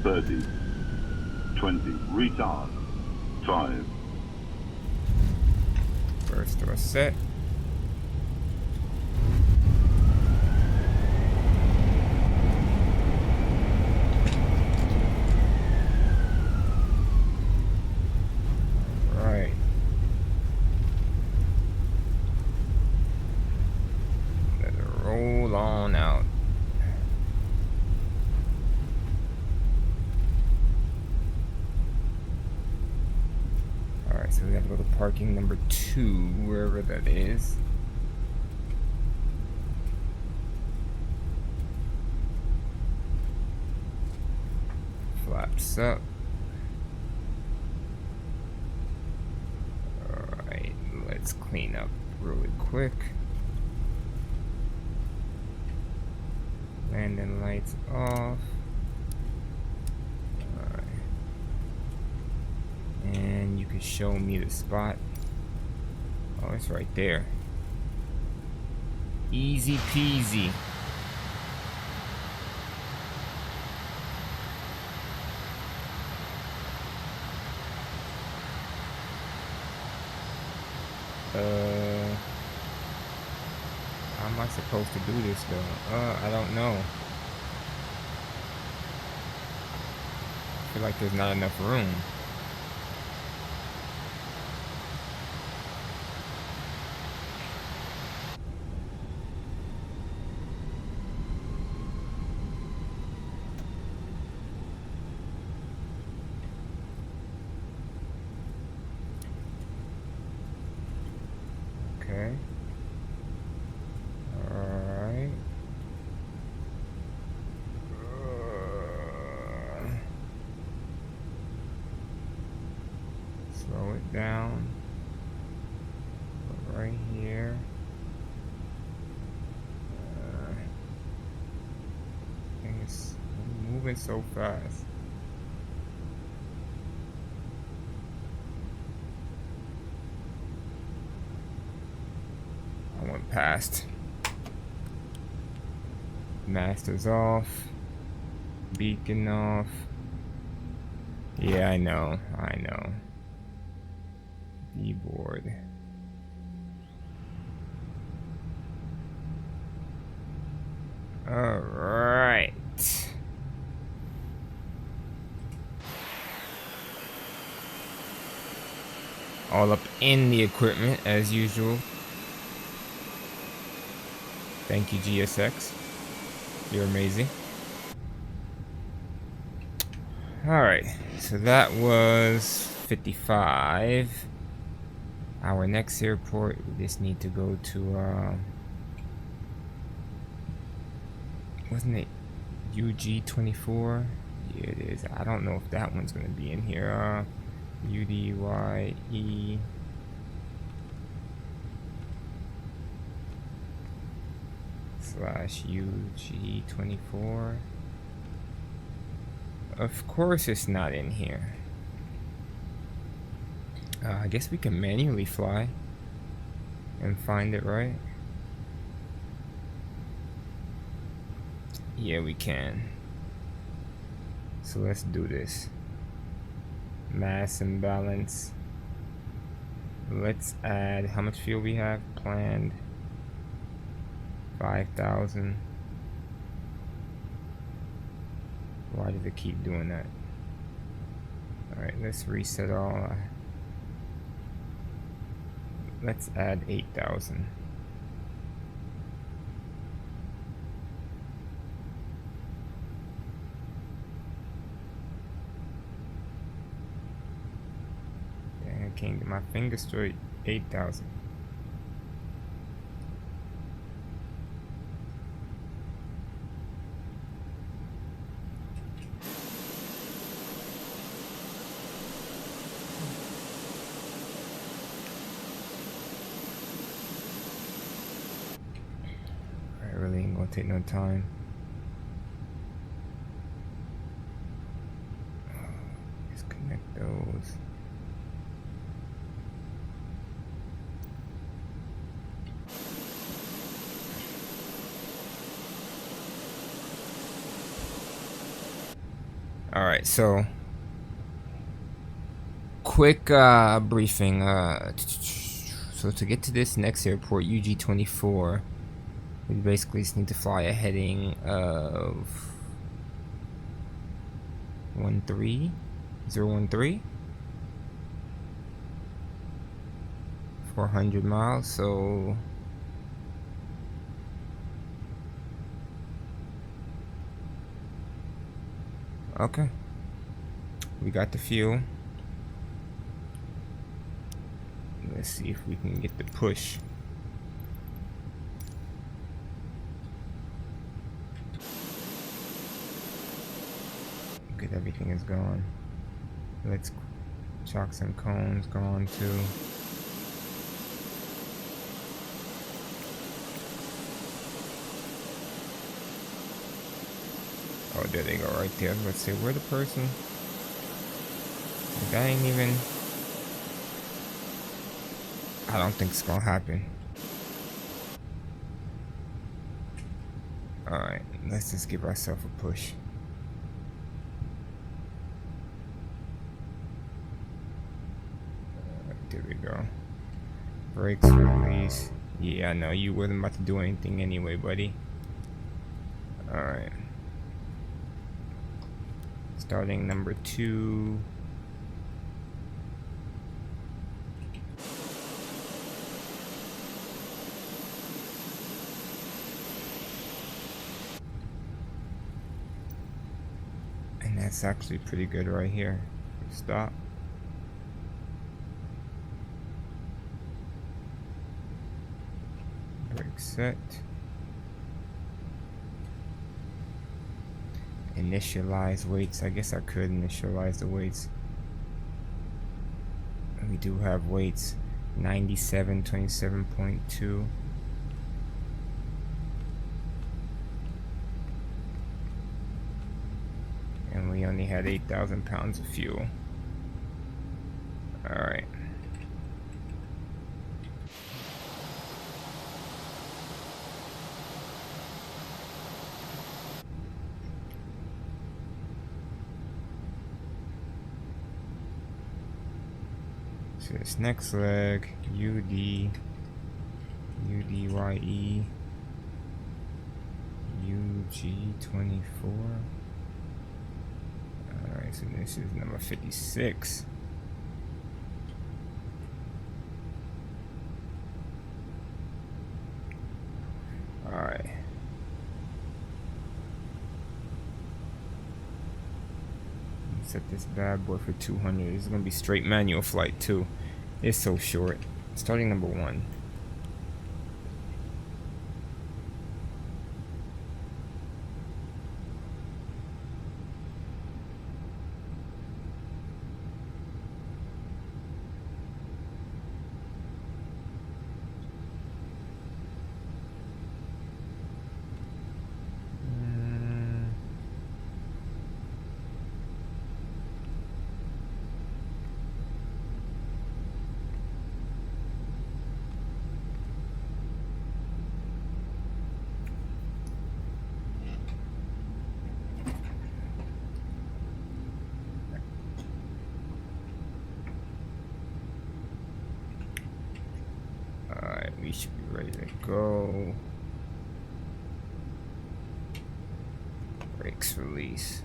30. 20. Retard. 5. First thrust set. Right. Let it roll on out. Alright, so we have to go to parking number 2, wherever that is. Flaps up. Alright, let's clean up really quick. Landing lights off. Alright. And you can show me the spot. Oh, it's right there. Easy peasy. How am I supposed to do this though? I don't know. I feel like there's not enough room. Okay. Alright. Slow it down. Put right here. It's moving so fast. I went past. Master's off. Beacon off. Yeah, I know. D-board. Alright. All up in the equipment as usual. Thank you, GSX. You're amazing. Alright, so that was 55. Our next airport, we just need to go to, wasn't it UG24? Yeah, it is. I don't know if that one's going to be in here. UDYE. / UG24. Of course it's not in here. I guess we can manually fly and find it, right? Yeah, we can. So let's do this. Mass imbalance. Let's add, how much fuel we have planned? 5,000. Why did it keep doing that? Alright, let's reset all. Let's add 8,000. can't get my finger straight. 8,000. I really ain't gonna take no time. Disconnect those. All right, so quick briefing. So to get to this next airport, UG24, we basically just need to fly a heading of 13013, 400 miles. So okay, we got the fuel. Let's see if we can get the push. Good, everything is gone. Let's chocks and cones gone too. Oh, there they go, right there. Let's see, where the person? That ain't even. I don't think it's gonna happen. Alright, let's just give ourselves a push. There we go. Brakes release. Yeah, I know you wasn't about to do anything anyway, buddy. Alright. Starting number 2. And that's actually pretty good right here. Stop. Brake set. Initialize weights. I guess I could initialize the weights. We do have weights. 97, 27.2. And we only had 8,000 pounds of fuel. Alright. So this next leg, UBTT-UDYE-UG24. Alright, so this is number 56. Alright. Set this bad boy for 200. This is gonna be straight manual flight too. It's so short. Starting number 1. Alright, we should be ready to go. Brakes release.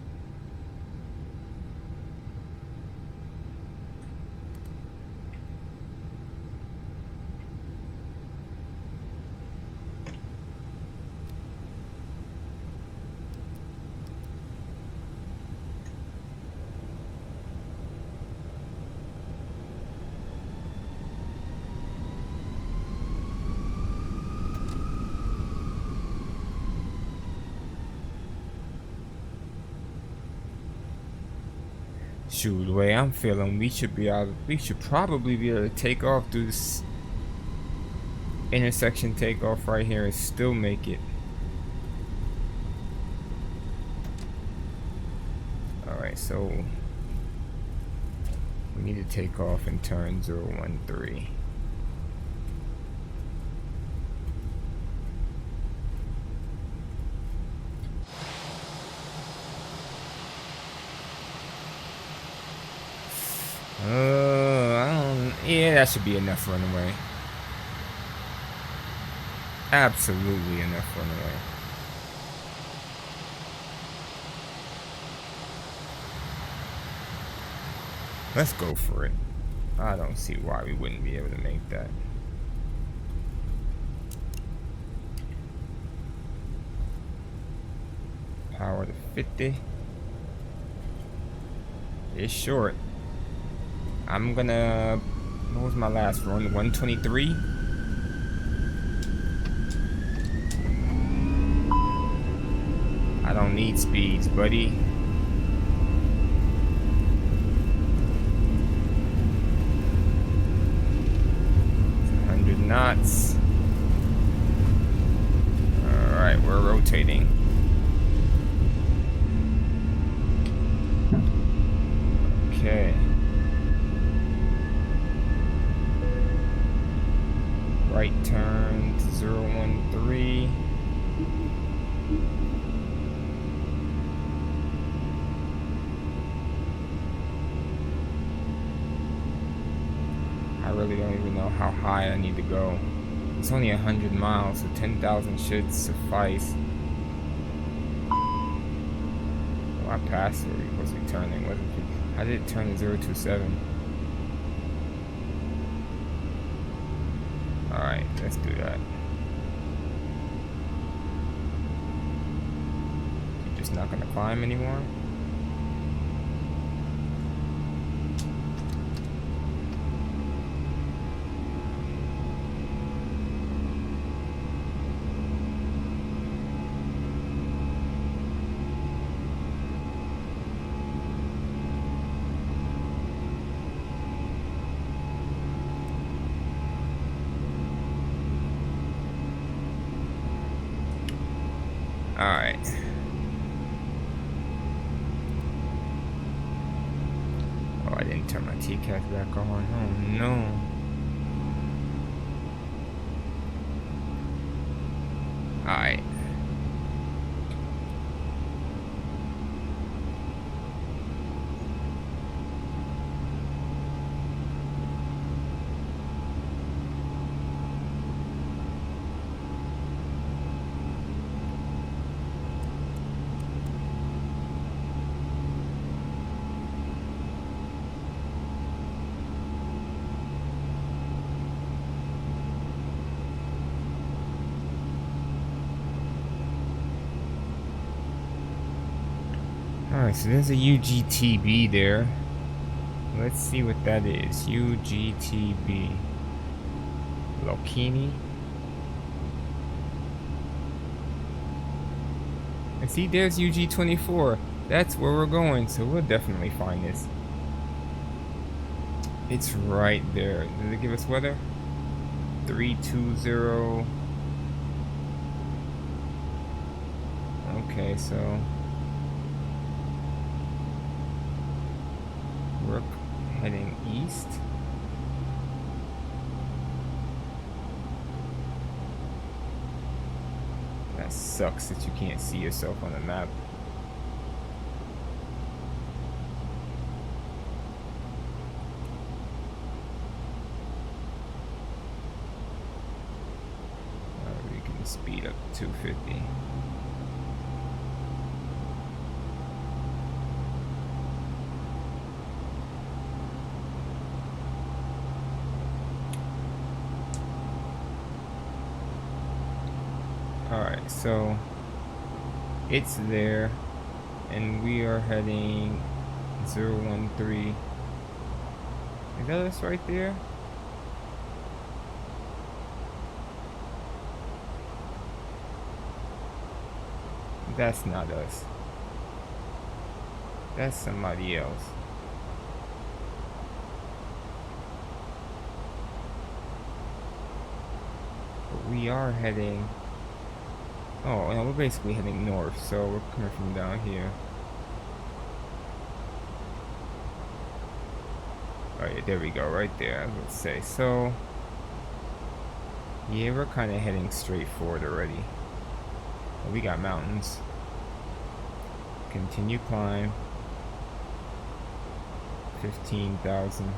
Shoot, the way I'm feeling, we should probably be able to take off through this intersection takeoff right here and still make it. Alright, so we need to take off and turn 013. Yeah, that should be enough runaway. Absolutely enough runaway. Let's go for it. I don't see why we wouldn't be able to make that. Power to 50. It's short. I'm gonna... What was my last run? 123? I don't need speeds, buddy. 100 knots. Alright, we're rotating. Okay. Right turn to 013. I really don't even know how high I need to go. It's only 100 miles, so 10,000 should suffice. Oh, I passed where we were supposed to be turning, wasn't it? How did it turn to 027? Alright, let's do that. You're just not gonna climb anymore? Alright. Oh, I didn't turn my TCAS back on. Oh no. Alright. Alright, so there's a UGTB there. Let's see what that is. UGTB. Lokini. And see, there's UG24. That's where we're going, so we'll definitely find this. It's right there. Did it give us weather? 320. Okay, so we're heading east. That sucks that you can't see yourself on the map. We can speed up to 250. Alright, so it's there, and we are heading 013. Is that us right there? That's not us. That's somebody else. we are heading. Oh, no, we're basically heading north, so we're coming from down here. Oh yeah, there we go, right there. I was gonna say. So yeah, we're kind of heading straight forward already. Oh, we got mountains. Continue climb. 15,000.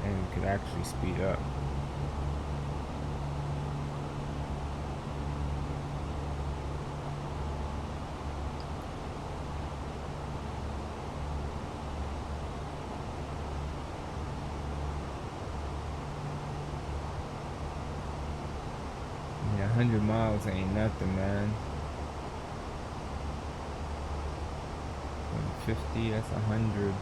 And we could actually speed up. Yeah, 100 miles ain't nothing, man. 150, that's 100.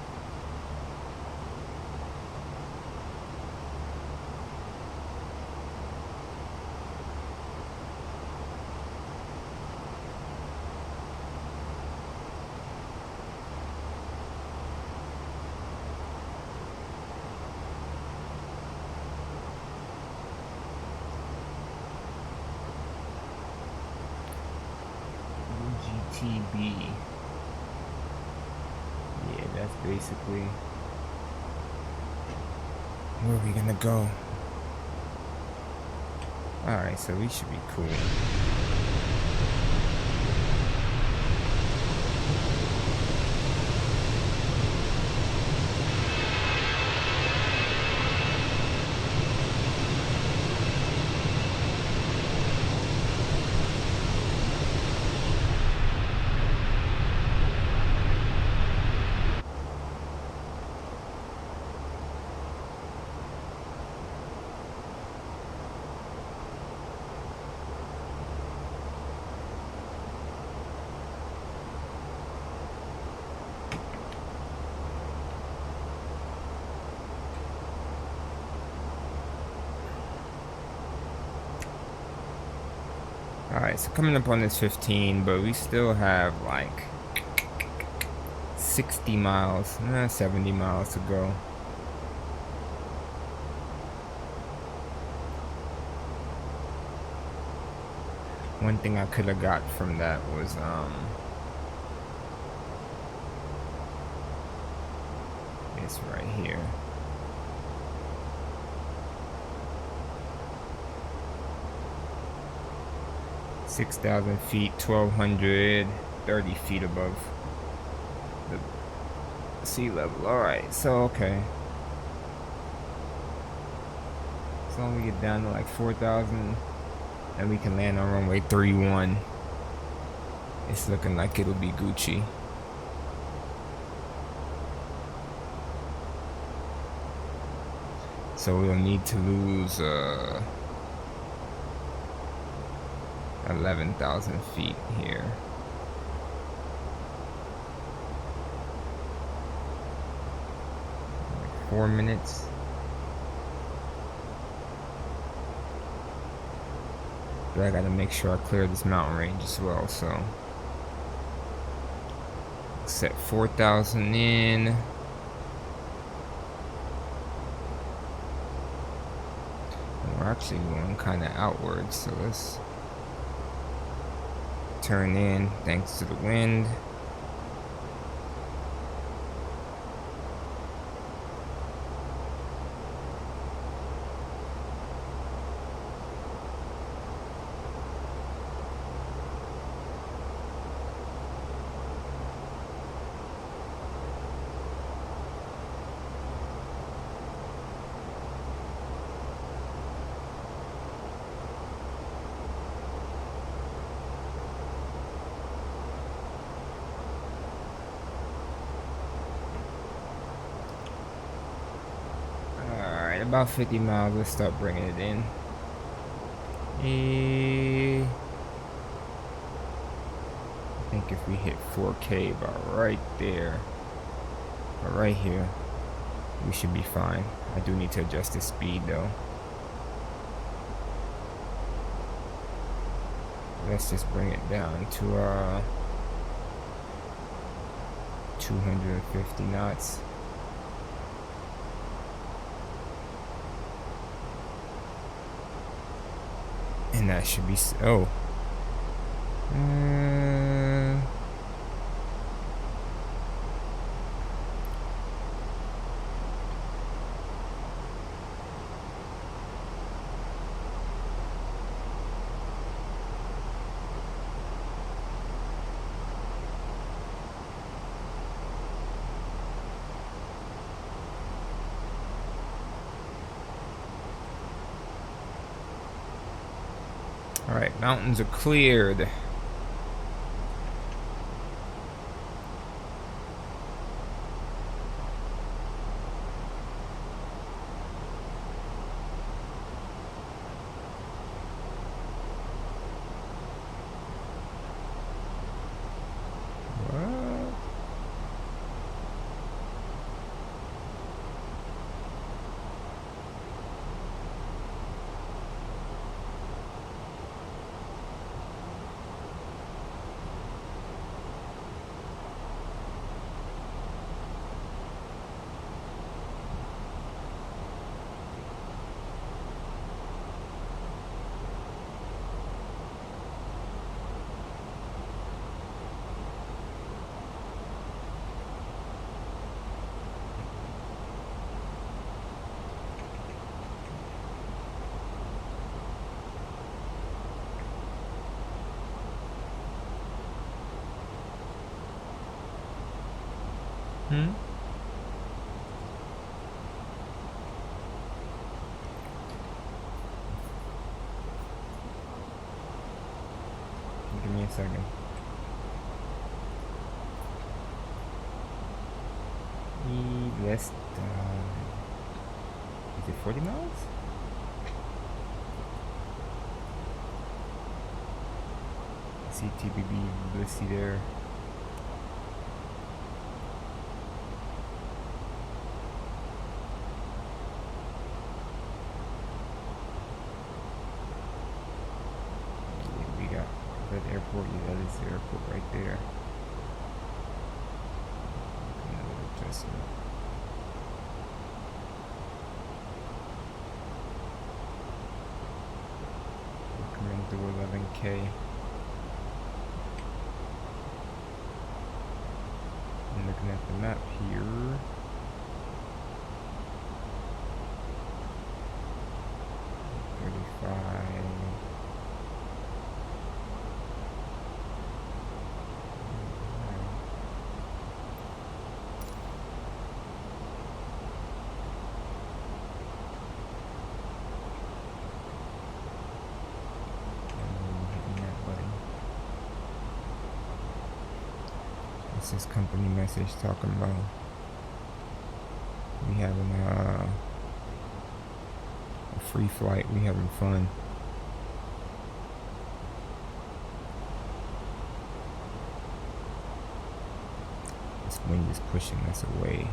UGTB. Yeah, that's basically where we gonna go. Alright, so we should be cool. Alright, so coming up on this 15, but we still have like 60 miles, 70 miles to go. One thing I could have got from that was it's right here. (6,000 feet, 1,230 feet above the sea level. Alright, so okay. As long as we get down to like 4,000, and we can land on runway 31. It's looking like it'll be Gucci. So we'll need to lose 11,000 feet here. Like 4 minutes. But I gotta make sure I clear this mountain range as well, so set 4,000 in. And we're actually going kind of outwards, so let's turn in thanks to the wind. About 50 miles, let's start bringing it in. I think if we hit 4K about right there, or right here, we should be fine. I do need to adjust the speed though. Let's just bring it down to 250 knots. And that should be oh. Alright, mountains are cleared. Give me a second. Less is it 40 miles? I see TBB Blissy there. That airport, yeah, that is the airport right there. Another adjustment. Coming through 11K. I'm looking at the map here. What's this company message talking about? We having a free flight. We having fun. This wind is pushing us away.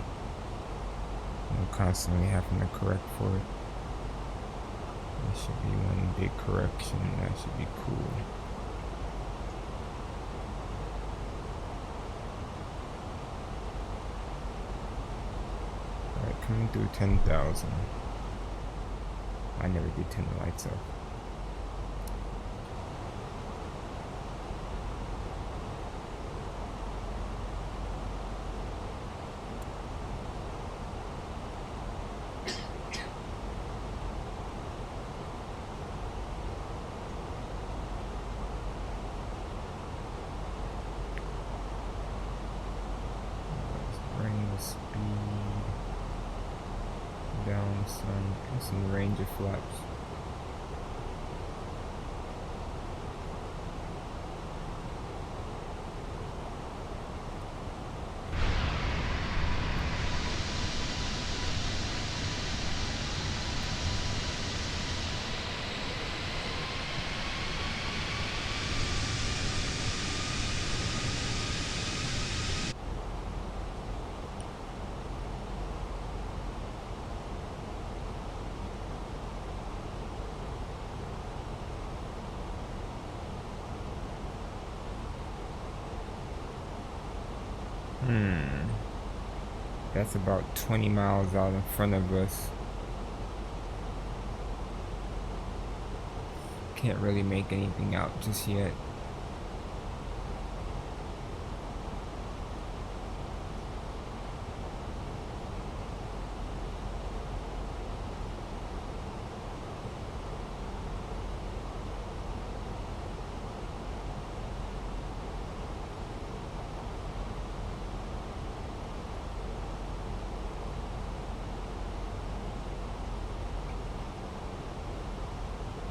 I'm constantly having to correct for it. There should be one big correction. That should be cool. Alright, coming through 10,000. I never did turn the lights off. Some range of flaps. That's about 20 miles out in front of us. can't really make anything out just yet.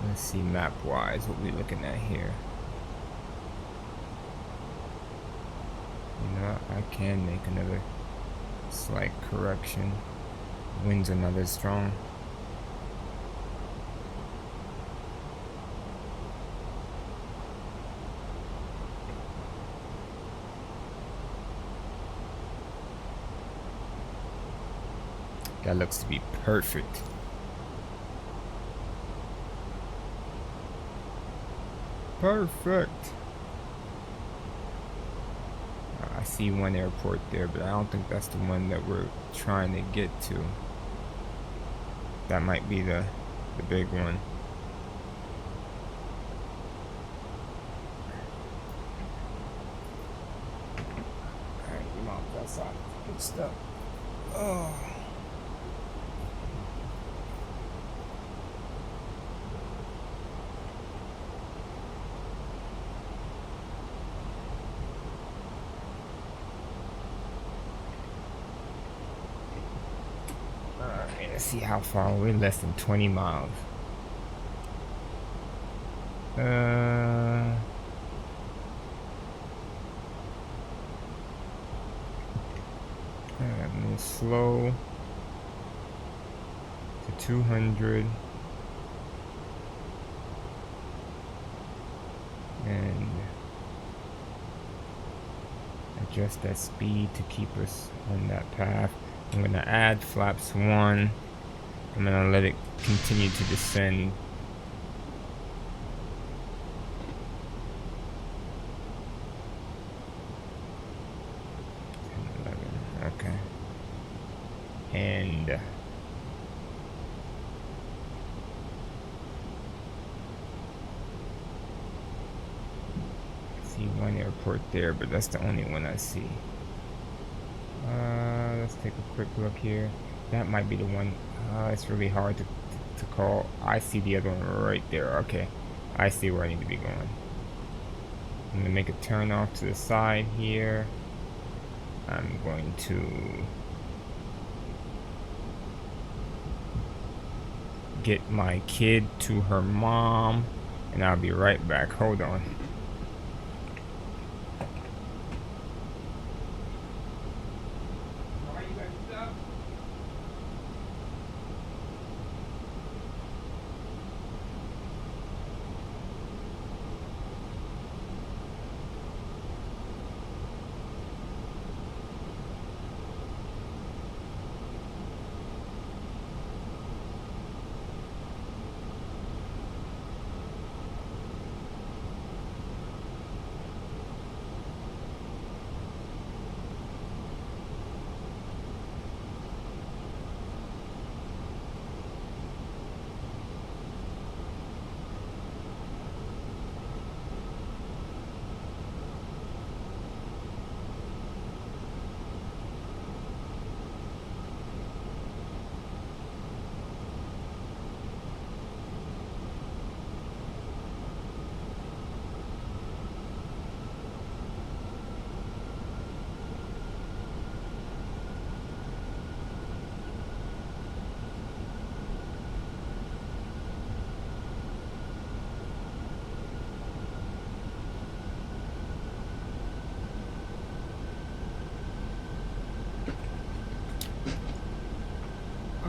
Let's see map-wise what we're looking at here. You know, I can make another slight correction. Winds are not as strong. That looks to be perfect. Perfect. I see one airport there, but I don't think that's the one that we're trying to get to. That might be the big one. Alright, you mom, that's all. Good stuff. Oh. Let's see how far we're. Less than 20 miles. Move slow to 200 and adjust that speed to keep us on that path. I'm going to add flaps 1. I'm going to let it continue to descend. Okay. And see one airport there, but that's the only one I see. Let's take a quick look here. That might be the one. It's really hard to call. I see the other one right there. Okay, I see where I need to be going. I'm gonna make a turn off to the side here. I'm going to get my kid to her mom, and I'll be right back. Hold on.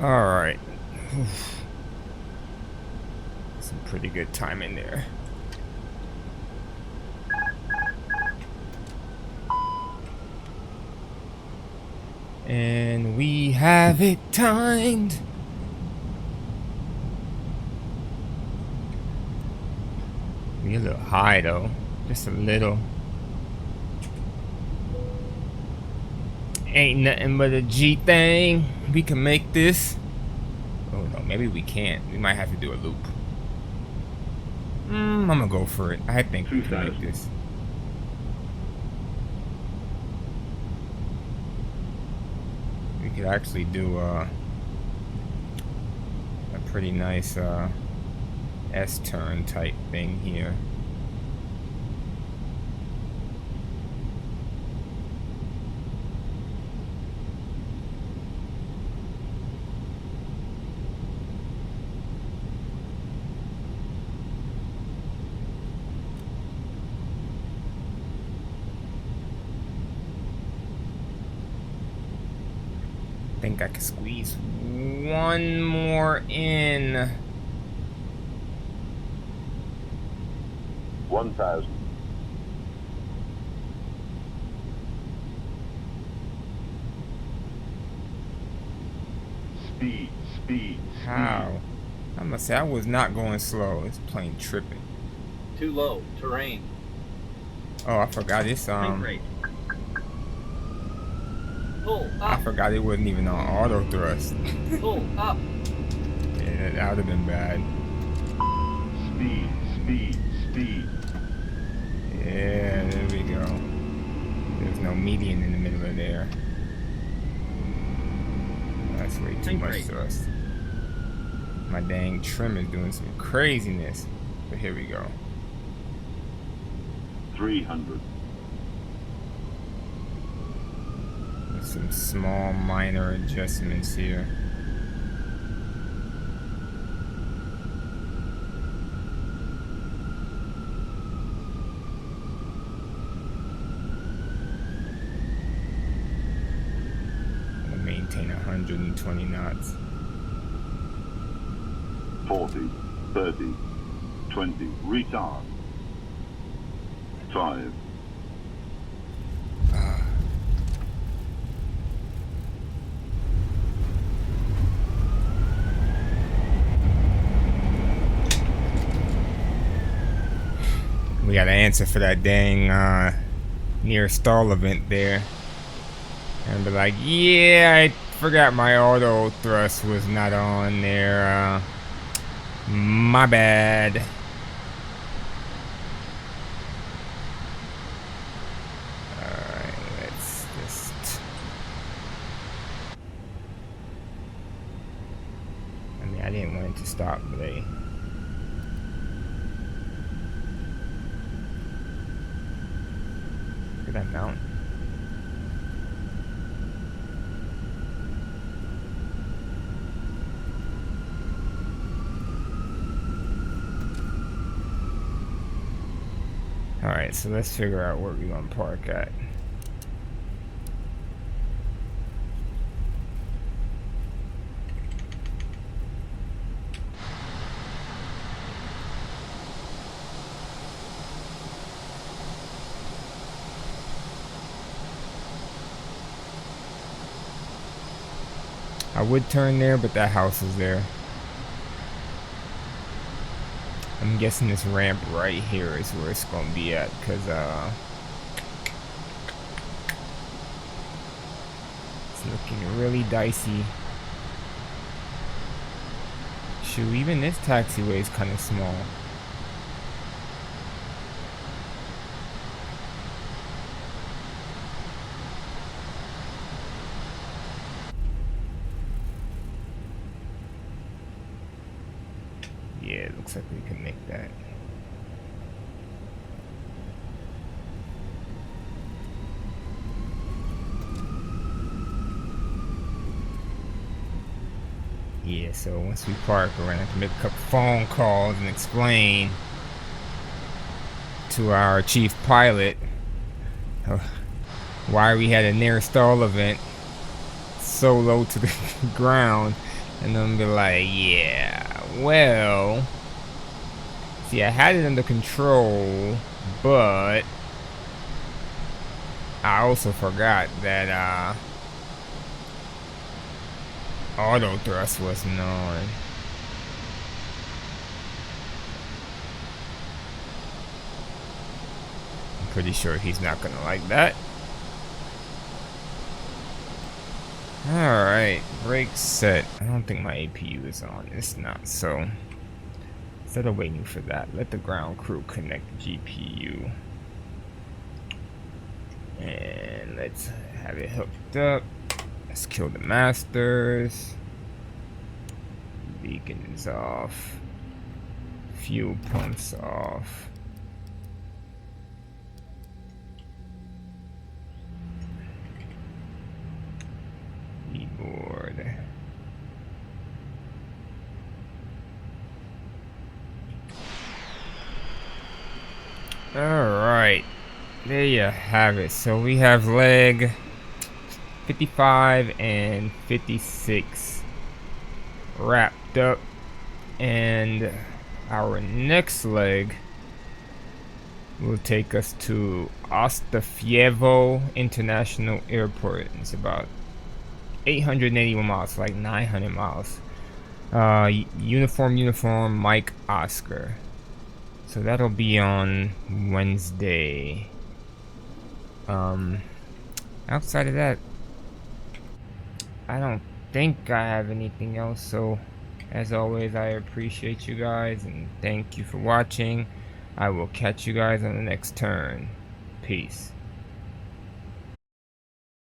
All right. Some pretty good time in there. And we have it timed. We're a little high though, just a little. Ain't nothing but a G thing. We can make this. Oh no, maybe we can't. We might have to do a loop. I'm gonna go for it. I think we can make 2000. this. We could actually do a pretty nice S-turn type thing here. I think I can squeeze one more in. 1000. Speed, speed, How? I must say I was not going slow. This plane tripping. Too low. Terrain. Oh, I forgot it's Tank rate. Pull I up. forgot it wasn't even on auto thrust. Pull up. Yeah, that would have been bad. speed, speed, speed. Yeah, there we go. There's no median in the middle of there. That's way too Tank much rate. thrust. My dang trim is doing some craziness. But here we go. 300. With some small minor adjustments here. I'll maintain 120 knots. 40, 30, 20. Retard. 5. We got an answer for that dang near stall event there. And be like, yeah, I forgot my auto thrust was not on there. My bad. Alright, let's just... I mean, I didn't want it to stop, but look at that mountain. Alright, so let's figure out where we're gonna park at. I would turn there, but that house is there. I'm guessing this ramp right here is where it's gonna be at, because it's looking really dicey. Shoot, even this taxiway is kind of small. Yeah, it looks like we can make that. Yeah, so once we park, we're gonna have to make a couple phone calls and explain to our chief pilot why we had a near stall event so low to the ground, and then be like, yeah, well, see, I had it under control, but I also forgot that auto thrust wasn't on. I'm pretty sure he's not gonna like that. Alright, brakes set. I don't think my APU is on. It's not, so Instead of waiting for that, let the ground crew connect the GPU. And let's have it hooked up. Let's kill the masters. Beacons off. Fuel pumps off. Keyboard. Alright, there you have it. So we have leg 55 and 56 wrapped up, and our next leg will take us to Ostafjevo International Airport. It's about 881 miles, like 900 miles. Uniform, Mike Oscar. So that'll be on Wednesday. Outside of that, I don't think I have anything else. So as always, I appreciate you guys and thank you for watching. I will catch you guys on the next turn. Peace.